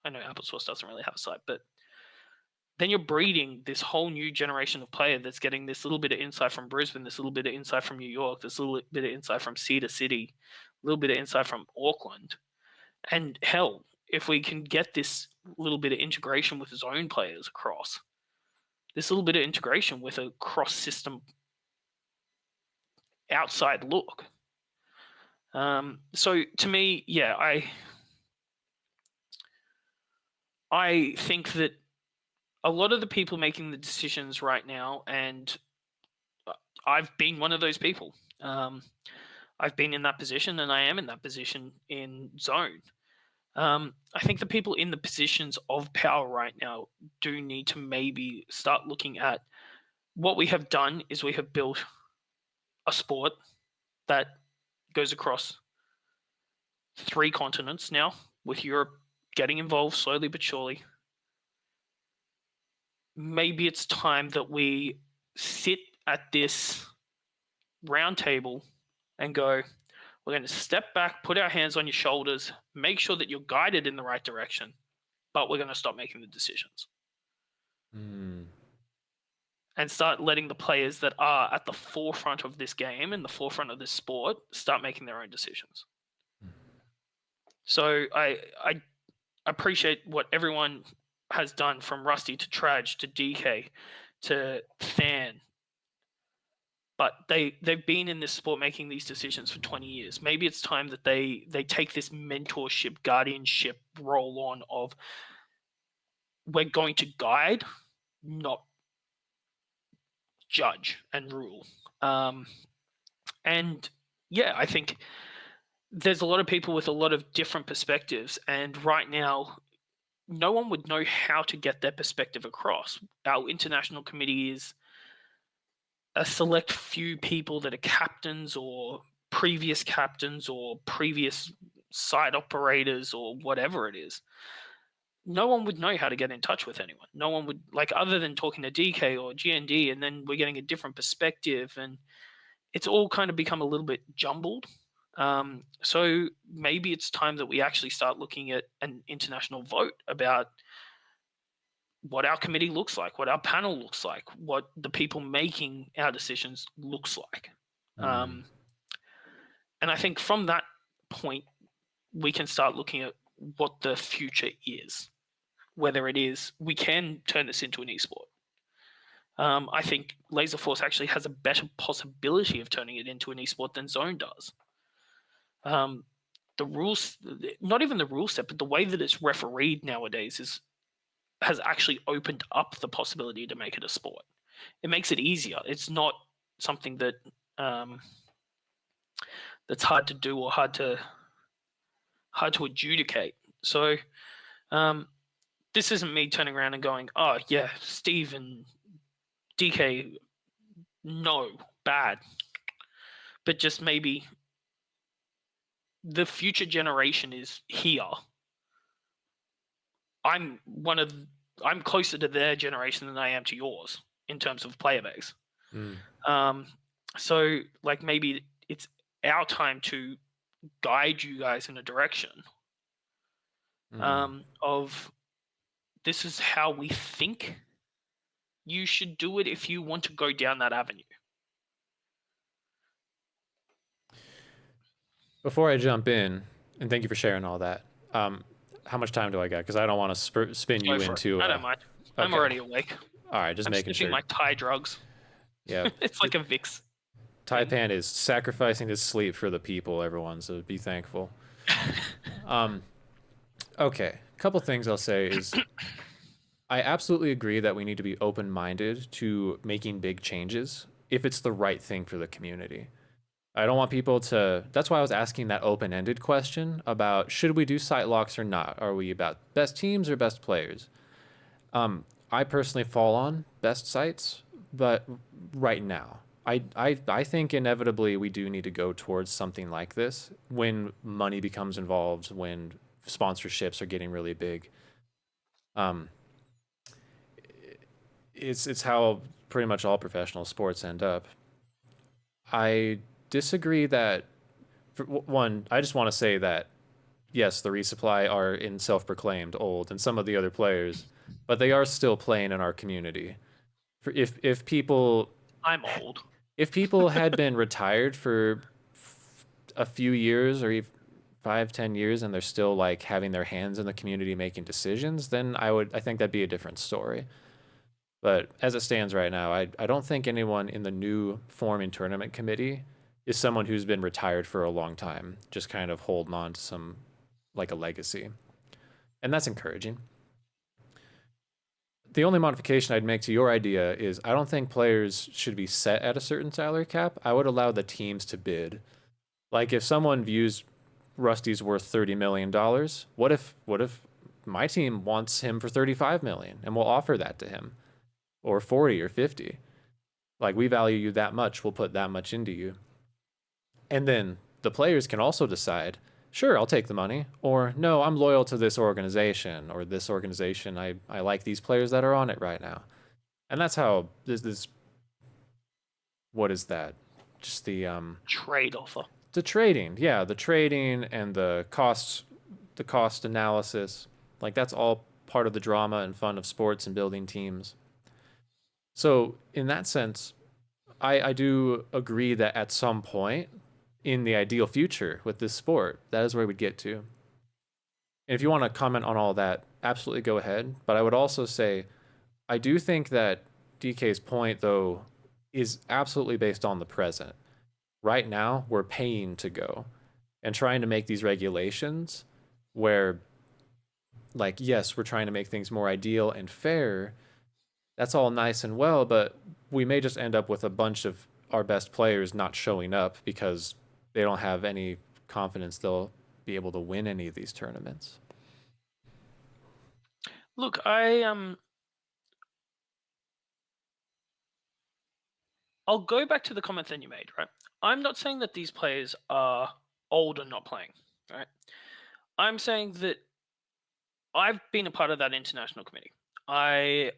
I know Applesauce doesn't really have a site, but then you're breeding this whole new generation of player that's getting this little bit of insight from Brisbane, this little bit of insight from New York, this little bit of insight from Cedar City, a little bit of insight from Auckland. And hell, if we can get this little bit of integration with zone players across, this little bit of integration with a cross-system outside look. So to me, yeah, I think that a lot of the people making the decisions right now, and I've been one of those people. I've been in that position, and I am in that position in zone. I think the people in the positions of power right now do need to maybe start looking at what we have done is we have built a sport that goes across 3 continents now, with Europe getting involved slowly but surely. Maybe it's time that we sit at this round table and go, we're going to step back, put our hands on your shoulders, make sure that you're guided in the right direction, but we're going to stop making the decisions. And start letting the players that are at the forefront of this game and the forefront of this sport start making their own decisions. So I appreciate what everyone has done, from Rusty to Traj to DK to Than. But they've been in this sport making these decisions for 20 years. Maybe it's time that they take this mentorship, guardianship role on of, we're going to guide, not judge and rule. And yeah, I think there's a lot of people with a lot of different perspectives, and right now no one would know how to get their perspective across. Our international committee is a select few people that are captains or previous site operators or whatever it is. No one would know how to get in touch with anyone. No one would, like, other than talking to DK or GND, and then we're getting a different perspective, and it's all kind of become a little bit jumbled. So maybe it's time that we actually start looking at an international vote about what our committee looks like, what our panel looks like, what the people making our decisions looks like. And I think from that point, we can start looking at what the future is, whether it is we can turn this into an esport. I think Laserforce actually has a better possibility of turning it into an esport than Zone does. The rules, not even the rule set, but the way that it's refereed nowadays has actually opened up the possibility to make it a sport. It makes it easier. It's not something that that's hard to do or hard to adjudicate. So this isn't me turning around and going, oh yeah, Steve and DK, no, bad. But just maybe the future generation is here. I'm closer to their generation than I am to yours in terms of player base. So like maybe it's our time to guide you guys in a direction of, this is how we think you should do it if you want to go down that avenue. Before I jump in, and thank you for sharing all that, how much time do I got? Because I don't want to spin you into... I don't mind. Okay. I'm already awake. All right, just making sure. I'm my Thai drugs. Yeah. It's like a Vicks. Taipan is sacrificing his sleep for the people, everyone, so be thankful. Okay, a couple things I'll say is I absolutely agree that we need to be open-minded to making big changes if it's the right thing for the community. I don't want people to... That's why I was asking that open-ended question about, should we do site locks or not? Are we about best teams or best players? I personally fall on best sites, but right now, I think inevitably we do need to go towards something like this when money becomes involved, when sponsorships are getting really big. It's how pretty much all professional sports end up. I disagree that, for one, I just want to say that, yes, the resupply are in self-proclaimed old and some of the other players, but they are still playing in our community. If people I'm old. if people had been retired for a few years or even 5, 10 years and they're still like having their hands in the community making decisions, then I think that'd be a different story. But as it stands right now, I don't think anyone in the new forming tournament committee is someone who's been retired for a long time, just kind of holding on to some, like, a legacy. And that's encouraging. The only modification I'd make to your idea is I don't think players should be set at a certain salary cap. I would allow the teams to bid. Like, if someone views Rusty's worth $30 million, what if my team wants him for 35 million and we'll offer that to him, or 40 or 50? Like, we value you that much, we'll put that much into you. And then the players can also decide, sure, I'll take the money, or no, I'm loyal to this organization, or this organization, I like these players that are on it right now. And that's how this what is that? Just the trade offer. The trading, yeah, the trading and the cost analysis. Like, that's all part of the drama and fun of sports and building teams. So in that sense, I do agree that at some point in the ideal future with this sport, that is where we'd get to. And if you want to comment on all that, absolutely go ahead. But I would also say, I do think that DK's point, though, is absolutely based on the present. Right now, we're paying to go and trying to make these regulations where, like, yes, we're trying to make things more ideal and fair. That's all nice and well, but we may just end up with a bunch of our best players not showing up because they don't have any confidence they'll be able to win any of these tournaments. Look, I'll go back to the comment that you made, right? I'm not saying that these players are old and not playing, right? I'm saying that I've been a part of that international committee. I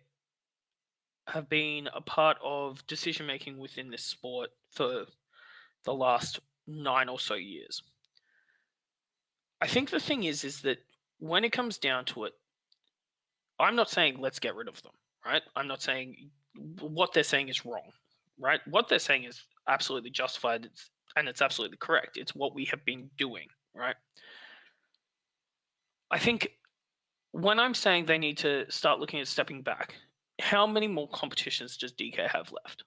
have been a part of decision making within this sport for the last 9 or so years. I think the thing is that when it comes down to it, I'm not saying let's get rid of them, right? I'm not saying what they're saying is wrong, right? What they're saying is absolutely justified, and it's absolutely correct. It's what we have been doing, right? I think when I'm saying they need to start looking at stepping back, how many more competitions does DK have left?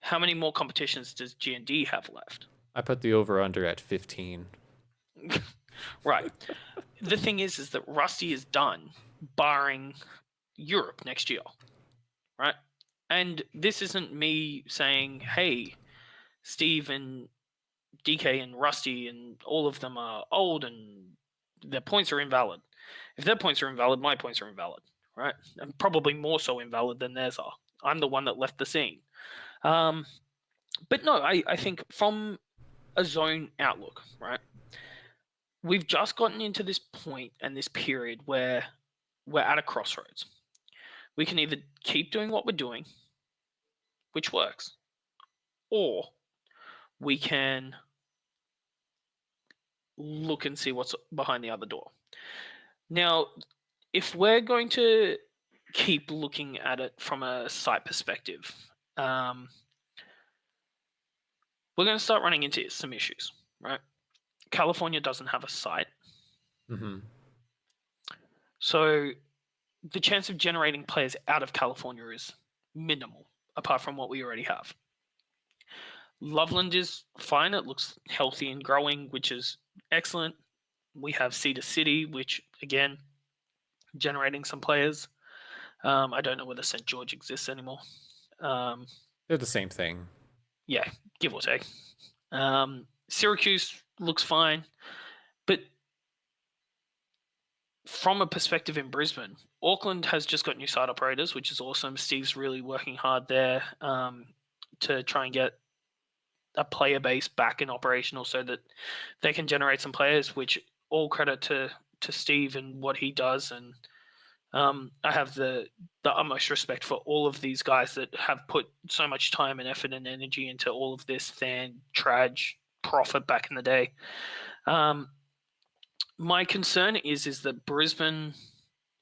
How many more competitions does G&D have left? I put the over-under at 15. Right. The thing is that Rusty is done, barring Europe next year, right? And this isn't me saying, hey, Steve and DK and Rusty and all of them are old and their points are invalid. If their points are invalid, my points are invalid, right? And probably more so invalid than theirs are. I'm the one that left the scene. But no, I think from a zone outlook, right? We've just gotten into this point and this period where we're at a crossroads. We can either keep doing what we're doing, which works, or we can look and see what's behind the other door. Now, if we're going to keep looking at it from a site perspective, we're going to start running into some issues, right? California doesn't have a site. Mm-hmm. So the chance of generating players out of California is minimal, apart from what we already have. Loveland is fine. It looks healthy and growing, which is excellent. We have Cedar City, which, again, generating some players. I don't know whether St. George exists anymore. They're the same thing. Yeah, give or take. Syracuse looks fine. But from a perspective in Brisbane, Auckland has just got new site operators, which is awesome. Steve's really working hard there to try and get a player base back and operational so that they can generate some players, which all credit to Steve and what he does and I have the utmost respect for all of these guys that have put so much time and effort and energy into all of this fan trage profit back in the day. My concern is that Brisbane,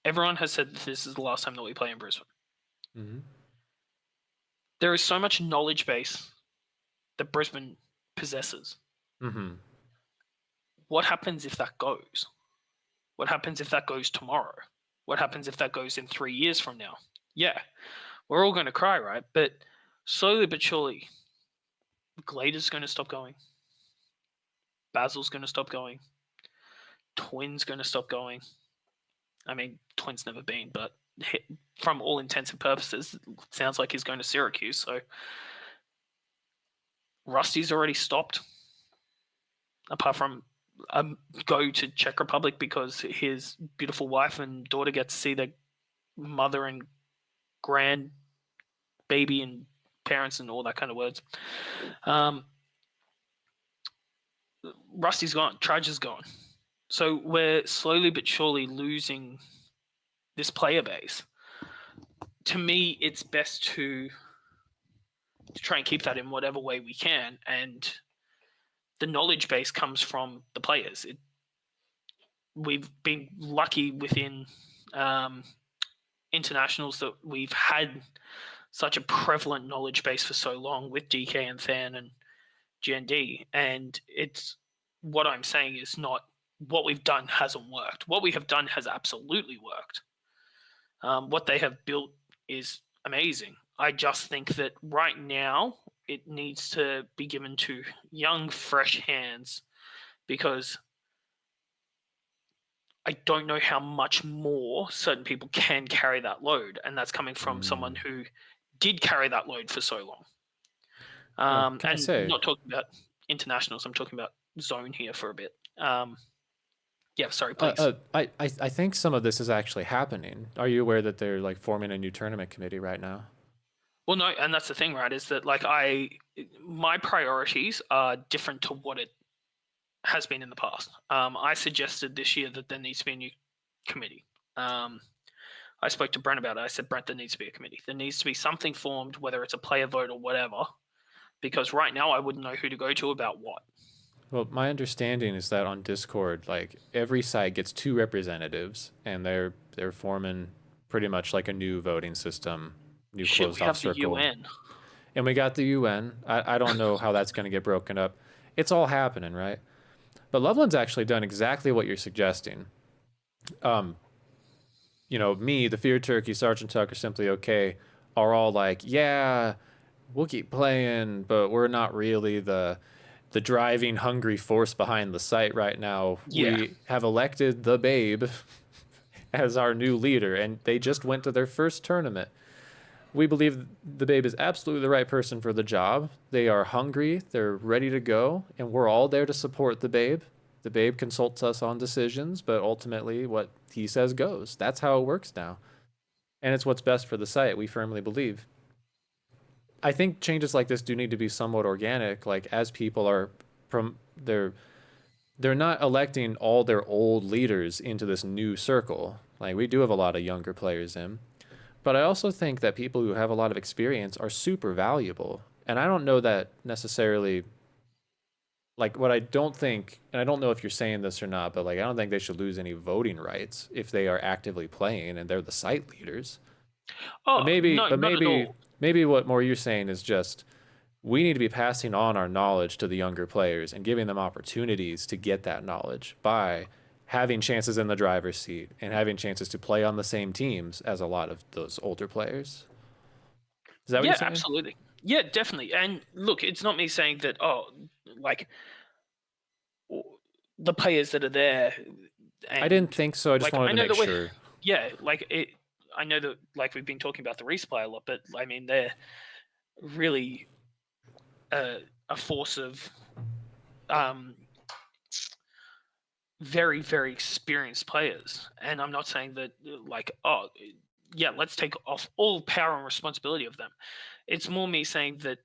everyone has said that this is the last time that we play in Brisbane. Mm-hmm. There is so much knowledge base that Brisbane possesses. Mm-hmm. What happens if that goes? What happens if that goes tomorrow? What happens if that goes in 3 years from now? Yeah, we're all going to cry, right? But slowly but surely, Glader's going to stop going. Basil's going to stop going. Twin's going to stop going. I mean, Twin's never been, but from all intents and purposes, it sounds like he's going to Syracuse. So Rusty's already stopped, apart from go to Czech Republic because his beautiful wife and daughter get to see their mother and grand baby and parents and all that kind of words. Rusty's gone. Trudge is gone. So we're slowly but surely losing this player base. To me, it's best to try and keep that in whatever way we can. And the knowledge base comes from the players. We've been lucky within internationals that we've had such a prevalent knowledge base for so long with DK and Than and GND. And it's what I'm saying is not what we've done hasn't worked. What we have done has absolutely worked. What they have built is amazing. I just think that right now it needs to be given to young, fresh hands because I don't know how much more certain people can carry that load. And that's coming from someone who did carry that load for so long. I'm not talking about internationals. I'm talking about zone here for a bit. Yeah, sorry, please. I think some of this is actually happening. Are you aware that they're like forming a new tournament committee right now? Well, no, and that's the thing, right? Is that like my priorities are different to what it has been in the past. I suggested this year that there needs to be a new committee. I spoke to Brent about it. I said, Brent, there needs to be a committee. There needs to be something formed, whether it's a player vote or whatever, because right now I wouldn't know who to go to about what. Well, my understanding is that on Discord, like every side gets 2 representatives, and they're forming pretty much like a new voting system, new closed off circle. We have the UN. And we got the UN. I don't know how that's going to get broken up. It's all happening, right? But Loveland's actually done exactly what you're suggesting. Me, the Fear Turkey, Sergeant Tucker, Simply Okay, are all like, yeah, we'll keep playing, but we're not really the driving, hungry force behind the site right now. Yeah. We have elected the Babe as our new leader, and they just went to their first tournament. We believe the Babe is absolutely the right person for the job. They are hungry, they're ready to go, and we're all there to support the Babe. The Babe consults us on decisions, but ultimately what he says goes. That's how it works now. And it's what's best for the site, we firmly believe. I think changes like this do need to be somewhat organic, like as people are they're not electing all their old leaders into this new circle. Like we do have a lot of younger players in. But I also think that people who have a lot of experience are super valuable. And I don't know that necessarily, like what I don't think, and I don't know if you're saying this or not, but like I don't think they should lose any voting rights if they are actively playing and they're the site leaders. Oh, maybe what more you're saying is just we need to be passing on our knowledge to the younger players and giving them opportunities to get that knowledge by having chances in the driver's seat and having chances to play on the same teams as a lot of those older players. Is that what you're saying? Yeah, absolutely. Yeah, definitely. And look, it's not me saying that, like the players that are there. I didn't think so. I just wanted to make sure. Yeah, I know that like we've been talking about the resupply a lot, but I mean they're really a force of very, very experienced players. And I'm not saying that like, let's take off all power and responsibility of them. It's more me saying that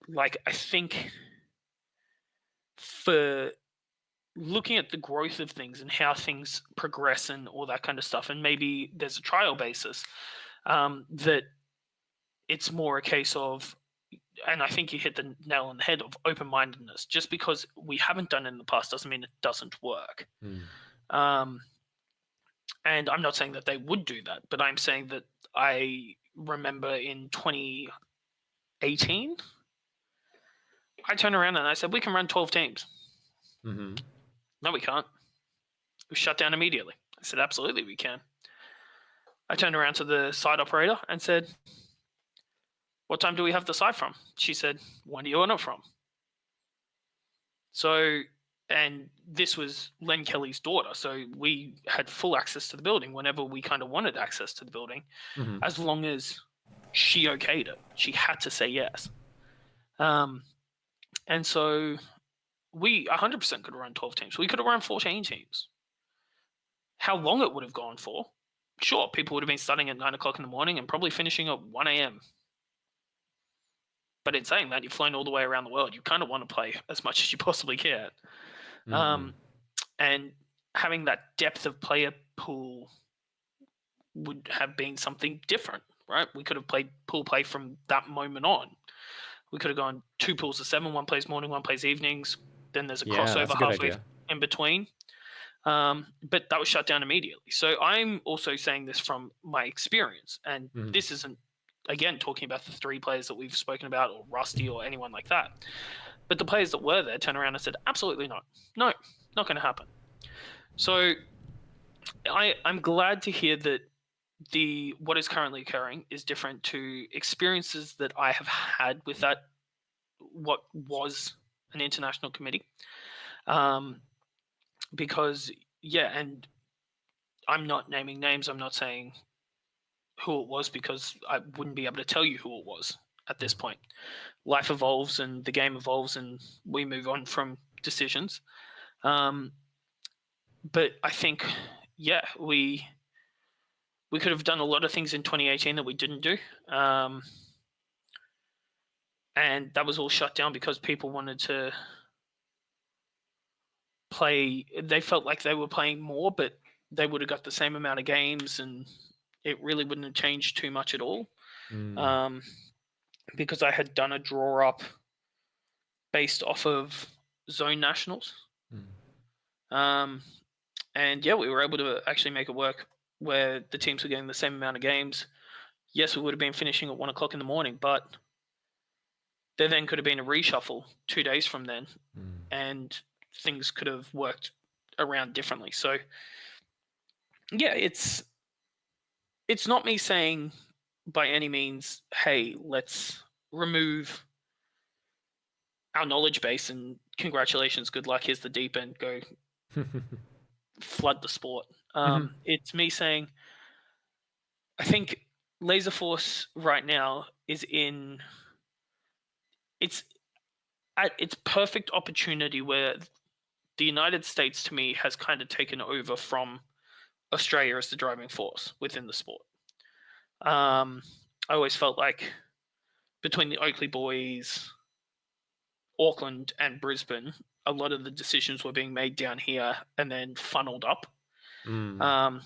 like I think for looking at the growth of things and how things progress and all that kind of stuff, and maybe there's a trial basis, that it's more a case of, and I think you hit the nail on the head, of open-mindedness. Just because we haven't done it in the past doesn't mean it doesn't work. And I'm not saying that they would do that, but I'm saying that I remember in 2018, I turned around and I said, we can run 12 teams. No, we can't. We shut down immediately. I said, absolutely we can. I turned around to the site operator and said, what time do we have the site from? She said, when do you want it from? So, and this was Len Kelly's daughter. So we had full access to the building whenever we kind of wanted access to the building, as long as she okayed it. She had to say yes. And so we 100% could have run 12 teams. We could have run 14 teams. How long it would have gone for? Sure, people would have been starting at 9 o'clock in the morning and probably finishing at 1 a.m. But in saying that, you've flown all the way around the world. You kind of want to play as much as you possibly can. And having that depth of player pool would have been something different, right? We could have played pool play from that moment on. We could have gone 2 pools of 7, one plays morning, one plays evenings. Then there's a crossover halfway in between. But that was shut down immediately. So I'm also saying this from my experience. And this isn't, again, talking about the 3 players that we've spoken about, or Rusty or anyone like that. But the players that were there turned around and said, absolutely not. No, not going to happen. So I'm glad to hear that what is currently occurring is different to experiences that I have had with that, what was an international committee. Because, and I'm not naming names. I'm not saying who it was, because I wouldn't be able to tell you who it was at this point. Life evolves and the game evolves and we move on from decisions. But I think, we could have done a lot of things in 2018 that we didn't do. And that was all shut down because people wanted to play. They felt like they were playing more, but they would have got the same amount of games and it really wouldn't have changed too much at all. Because I had done a draw up based off of zone nationals. And we were able to actually make it work where the teams were getting the same amount of games. Yes, we would have been finishing at 1 o'clock in the morning, but there then could have been a reshuffle 2 days from then, and things could have worked around differently. So, it's not me saying by any means, hey, let's remove our knowledge base and congratulations, good luck, here's the deep end, go flood the sport. It's me saying, I think Laserforce right now is it's at its perfect opportunity where the United States, to me, has kind of taken over from Australia as the driving force within the sport. I always felt like between the Oakley boys, Auckland and Brisbane, a lot of the decisions were being made down here and then funneled up. And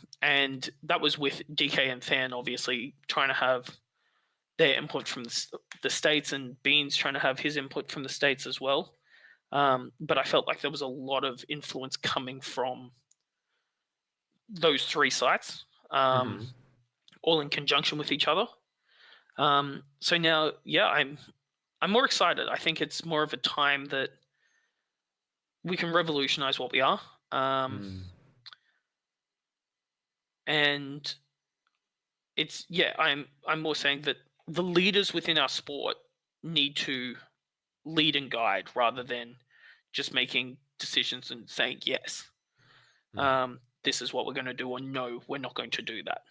that was with DK and Than obviously trying to have their input from the States, and Beans trying to have his input from the States as well. But I felt like there was a lot of influence coming from those 3 sites, all in conjunction with each other. So now, I'm more excited. I think it's more of a time that we can revolutionize what we are. And it's, I'm more saying that the leaders within our sport need to lead and guide rather than just making decisions and saying yes. This is what we're going to do, or no, we're not going to do that.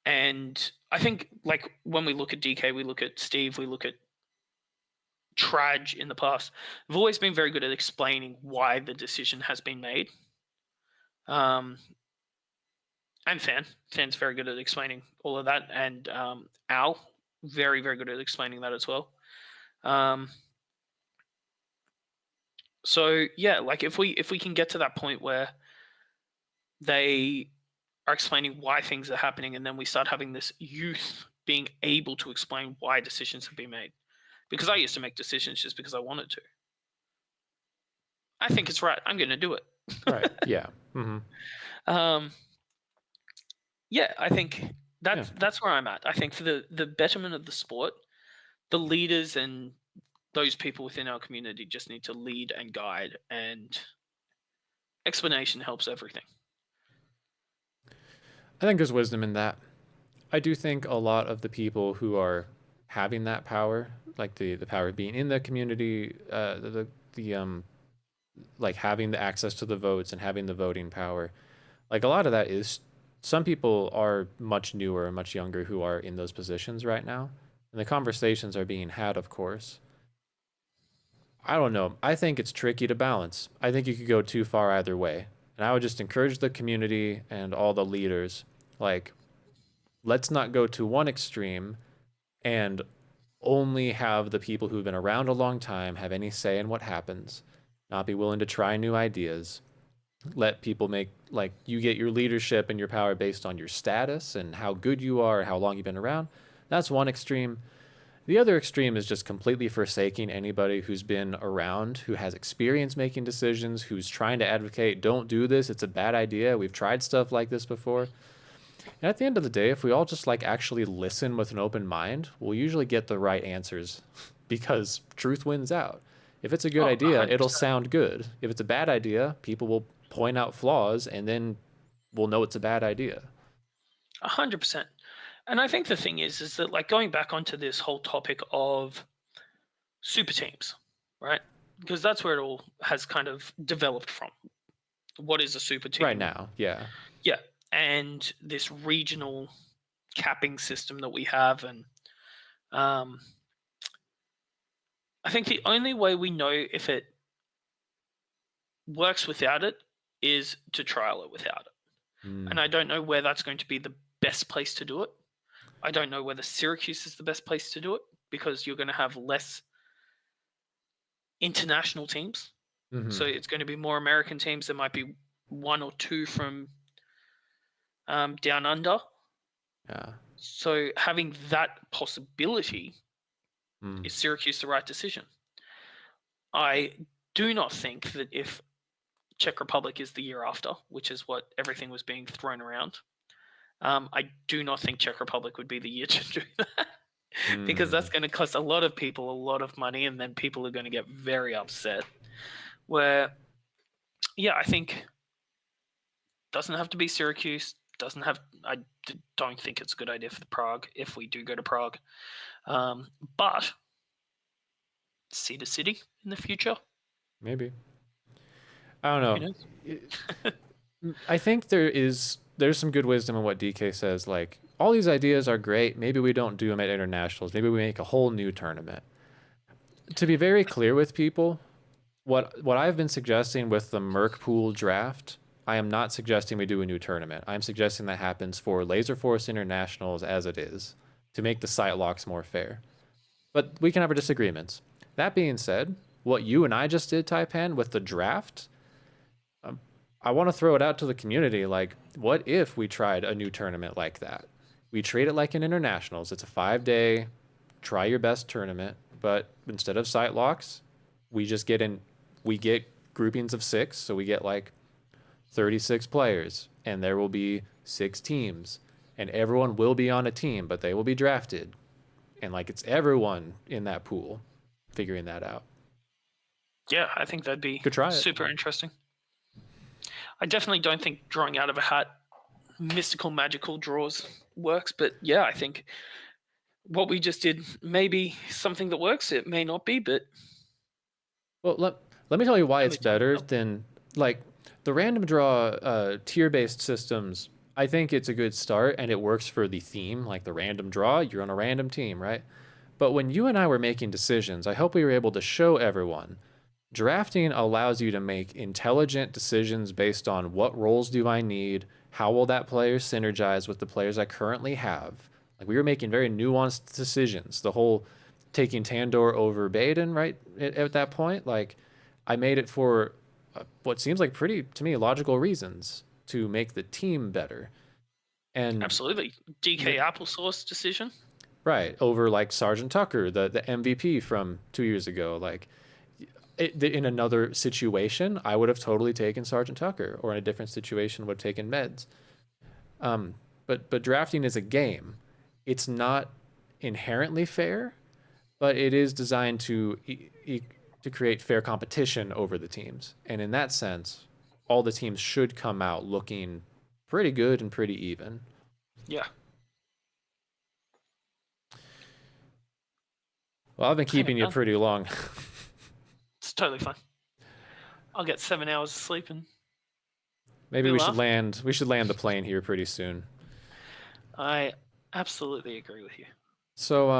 And I think, like, when we look at DK, we look at Steve, we look at Traj in the past, they've always been very good at explaining why the decision has been made. And Than's very good at explaining all of that, and Al, very, very good at explaining that as well. So yeah, like if we can get to that point where they are explaining why things are happening, and then we start having this youth being able to explain why decisions have been made. Because I used to make decisions just because I wanted to. I think it's right. I'm going to do it. Right. Yeah. Mm-hmm. Um, yeah, I think that's where I'm at. I think for the betterment of the sport, the leaders and those people within our community just need to lead and guide, and explanation helps everything. I think there's wisdom in that. I do think a lot of the people who are having that power, like the power of being in the community, like having the access to the votes and having the voting power, like a lot of that is some people are much newer and much younger who are in those positions right now, and the conversations are being had, of course. I don't know. I think it's tricky to balance. I think you could go too far either way. And I would just encourage the community and all the leaders, like, let's not go to one extreme and only have the people who've been around a long time have any say in what happens, not be willing to try new ideas. Let people make, like, you get your leadership and your power based on your status and how good you are and how long you've been around. That's one extreme. The other extreme is just completely forsaking anybody who's been around, who has experience making decisions, who's trying to advocate, don't do this, it's a bad idea, we've tried stuff like this before. And at the end of the day, if we all just like actually listen with an open mind, we'll usually get the right answers because truth wins out. If it's a good idea, 100%. it'll sound good. If it's a bad idea, people will point out flaws and then we'll know it's a bad idea. 100%. And I think the thing is that, like, going back onto this whole topic of super teams, right? Because that's where it all has kind of developed from. What is a super team? Right now, yeah. Yeah. And this regional capping system that we have. And I think the only way we know if it works without it is to trial it without it. And I don't know where that's going to be the best place to do it. I don't know whether Syracuse is the best place to do it, because you're going to have less international teams. Mhm. So it's going to be more American teams. There might be one or two from down under. Yeah. So having that possibility, is Syracuse the right decision? I do not think that if Czech Republic is the year after, which is what everything was being thrown around, I do not think Czech Republic would be the year to do that, because that's going to cost a lot of people a lot of money, and then people are going to get very upset. Where, yeah, I think doesn't have to be Syracuse. I don't think it's a good idea for the Prague if we do go to Prague, but Cedar City in the future. Maybe. I don't know. I think there's some good wisdom in what DK says. Like, all these ideas are great. Maybe we don't do them at internationals. Maybe we make a whole new tournament. To be very clear with people, what I've been suggesting with the Merc Pool draft, I am not suggesting we do a new tournament. I'm suggesting that happens for Laserforce internationals as it is, to make the site locks more fair. But we can have our disagreements. That being said, what you and I just did, Taipan, with the draft, I want to throw it out to the community. Like, what if we tried a new tournament like that? We treat it like an internationals. It's a 5-day, try your best tournament, but instead of site locks, we get groupings of 6, so we get like 36 players, and there will be 6 teams, and everyone will be on a team, but they will be drafted, and like it's everyone in that pool figuring that out. Yeah, I think that'd be Could try it. Super interesting. I definitely don't think drawing out of a hat, mystical, magical draws works. But yeah, I think what we just did may be something that works. It may not be, but... Well, let me tell you why it's better than, like, the random draw tier-based systems. I think it's a good start, and it works for the theme, like the random draw. You're on a random team, right? But when you and I were making decisions, I hope we were able to show everyone drafting allows you to make intelligent decisions based on what roles do I need, how will that player synergize with the players I currently have. Like, we were making very nuanced decisions. The whole taking Tandor over Baden, right, at that point, like, I made it for what seems like pretty, to me, logical reasons to make the team better. And absolutely, DK applesauce decision. Right, over like Sergeant Tucker, the MVP from 2 years ago. Like, in another situation, I would have totally taken Sergeant Tucker, or in a different situation, would have taken Meds. But drafting is a game. It's not inherently fair, but it is designed to to create fair competition over the teams. And in that sense, all the teams should come out looking pretty good and pretty even. Yeah. Well, I've been keeping you pretty long. It's totally fine. I'll get 7 hours of sleep and maybe we should land the plane here pretty soon. I absolutely agree with you. So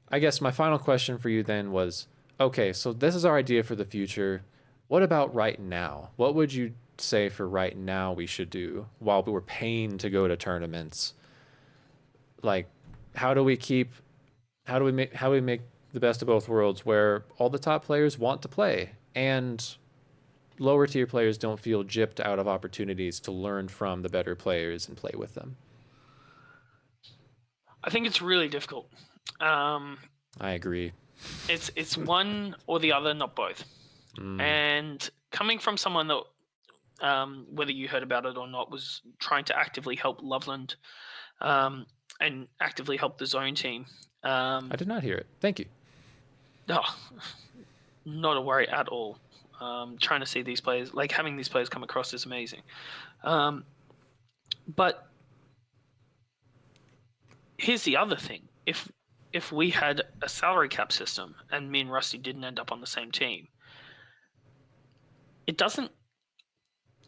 I guess my final question for you then was, okay, so this is our idea for the future. What about right now? What would you say for right now we should do while we're paying to go to tournaments? Like, how do we make the best of both worlds where all the top players want to play and lower tier players don't feel gypped out of opportunities to learn from the better players and play with them? I think it's really difficult. I agree. It's one or the other, not both. And coming from someone that, whether you heard about it or not, was trying to actively help Loveland and actively help the zone team. I did not hear it. Thank you. Oh, not a worry at all. Trying to see these players, like having these players come across is amazing. But here's the other thing. If we had a salary cap system and me and Rusty didn't end up on the same team, it doesn't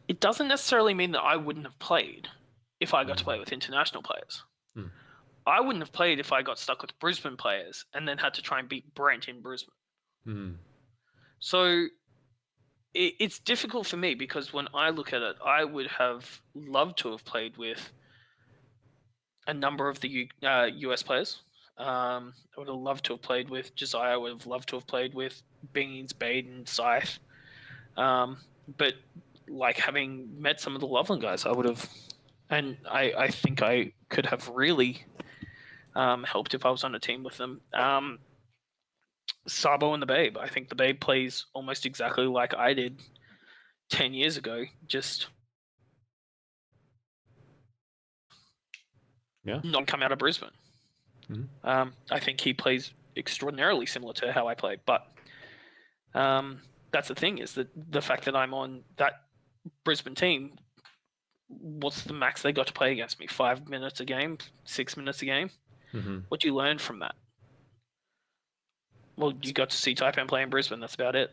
necessarily mean that I wouldn't have played if I got to play with international players. I wouldn't have played if I got stuck with Brisbane players and then had to try and beat Brent in Brisbane. So it's difficult for me because when I look at it, I would have loved to have played with a number of the US players. I would have loved to have played with Josiah. I would have loved to have played with Beans, Baden, Scythe. But like having met some of the Loveland guys, I would have, and I think I could have really helped if I was on a team with them. Sabo and the Babe. I think the Babe plays almost exactly like I did 10 years ago, just not come out of Brisbane. I think he plays extraordinarily similar to how I play, but that's the thing, is that the fact that I'm on that Brisbane team, what's the max they got to play against me? 5 minutes a game, 6 minutes a game? What do you learn from that? Well, you got to see Taipan play in Brisbane. That's about it.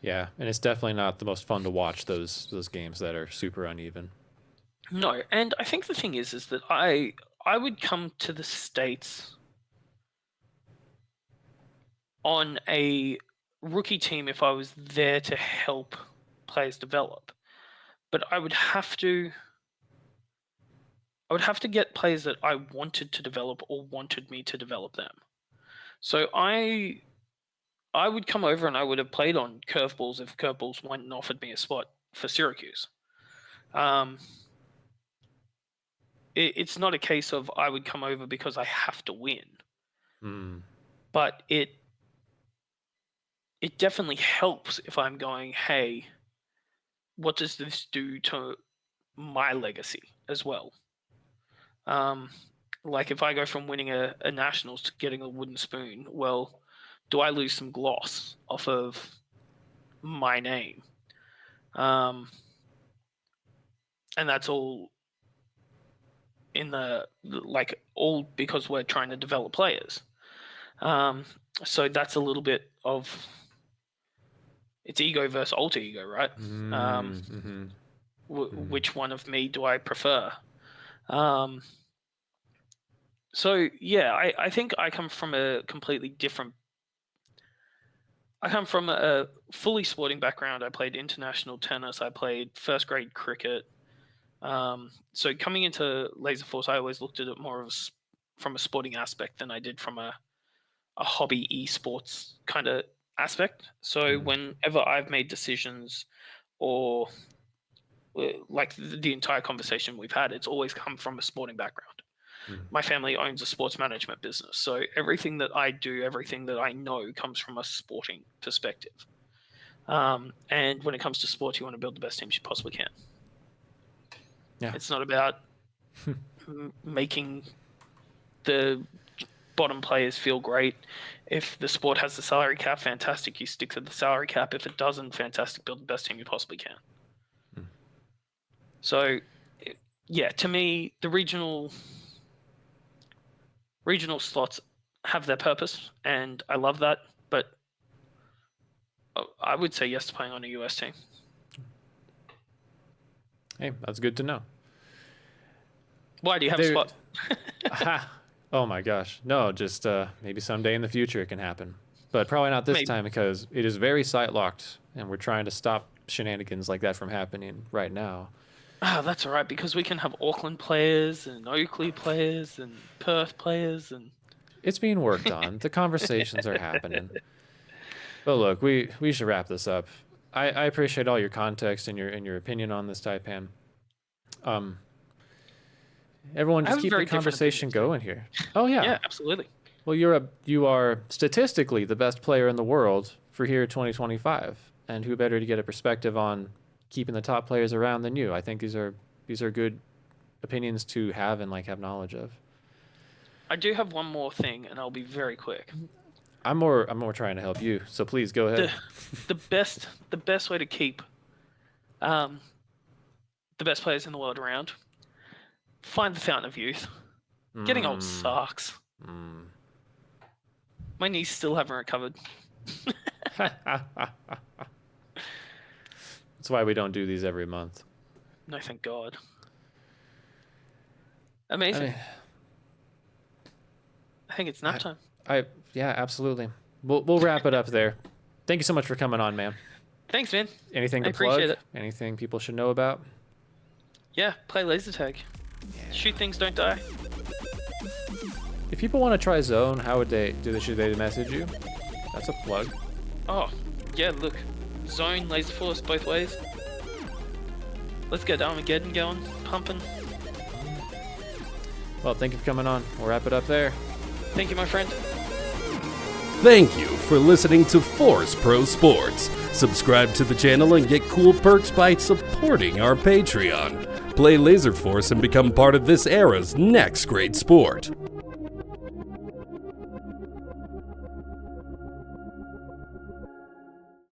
Yeah, and it's definitely not the most fun to watch those games that are super uneven. No, and I think the thing is that I would come to the States on a rookie team if I was there to help players develop. But I would have to get players that I wanted to develop or wanted me to develop them. So I would come over and I would have played on curveballs if curveballs went and offered me a spot for Syracuse. It's not a case of I would come over because I have to win. But it definitely helps if I'm going, hey, what does this do to my legacy as well? Like if I go from winning a Nationals to getting a wooden spoon, well, do I lose some gloss off of my name? And that's all in all because we're trying to develop players. So that's a little bit of, it's ego versus alter ego, right? Which one of me do I prefer? So yeah, I think I come from a completely different. I come from a fully sporting background. I played international tennis. I played first grade cricket. So coming into Laserforce, I always looked at it more from a sporting aspect than I did from a hobby esports kind of aspect. So whenever I've made decisions, or like the entire conversation we've had, it's always come from a sporting background. My family owns a sports management business, so everything that I do, everything that I know, comes from a sporting perspective. And when it comes to sports, you want to build the best teams you possibly can. Yeah. It's not about making the bottom players feel great. If the sport has the salary cap, fantastic, you stick to the salary cap. If it doesn't, fantastic, build the best team you possibly can. So, yeah, to me, the regional slots have their purpose, and I love that, but I would say yes to playing on a US team. Hey, that's good to know. Why do you have a spot? Oh my gosh. No, just maybe someday in the future it can happen. But probably not this time, because it is very site locked, and we're trying to stop shenanigans like that from happening right now. That's all right, because we can have Auckland players and Oakley players and Perth players, and it's being worked on. The conversations are happening. But look, we should wrap this up. I appreciate all your context and your opinion on this, Taipan. Everyone, just keep the conversation going here. Oh yeah. Yeah, absolutely. Well, you are statistically the best player in the world for here 2025, and who better to get a perspective on keeping the top players around than you? I think these are good opinions to have and have knowledge of. I do have one more thing, and I'll be very quick. I'm more trying to help you, so please go ahead. The best way to keep the best players in the world around, find the fountain of youth. Getting old sucks. My knees still haven't recovered. That's why we don't do these every month. No, thank God. Amazing. I think it's nap time. Yeah, absolutely. We'll wrap it up there. Thank you so much for coming on, man. Thanks, man. Anything to plug? Appreciate it. Anything people should know about? Yeah, play laser tag. Yeah. Shoot things, don't die. If people want to try Zone, how would should they message you? That's a plug. Oh, yeah, look. Zone, Laserforce, both ways. Let's get Armageddon going, pumping. Well, thank you for coming on. We'll wrap it up there. Thank you, my friend. Thank you for listening to Force Pro Sports. Subscribe to the channel and get cool perks by supporting our Patreon. Play Laserforce and become part of this era's next great sport.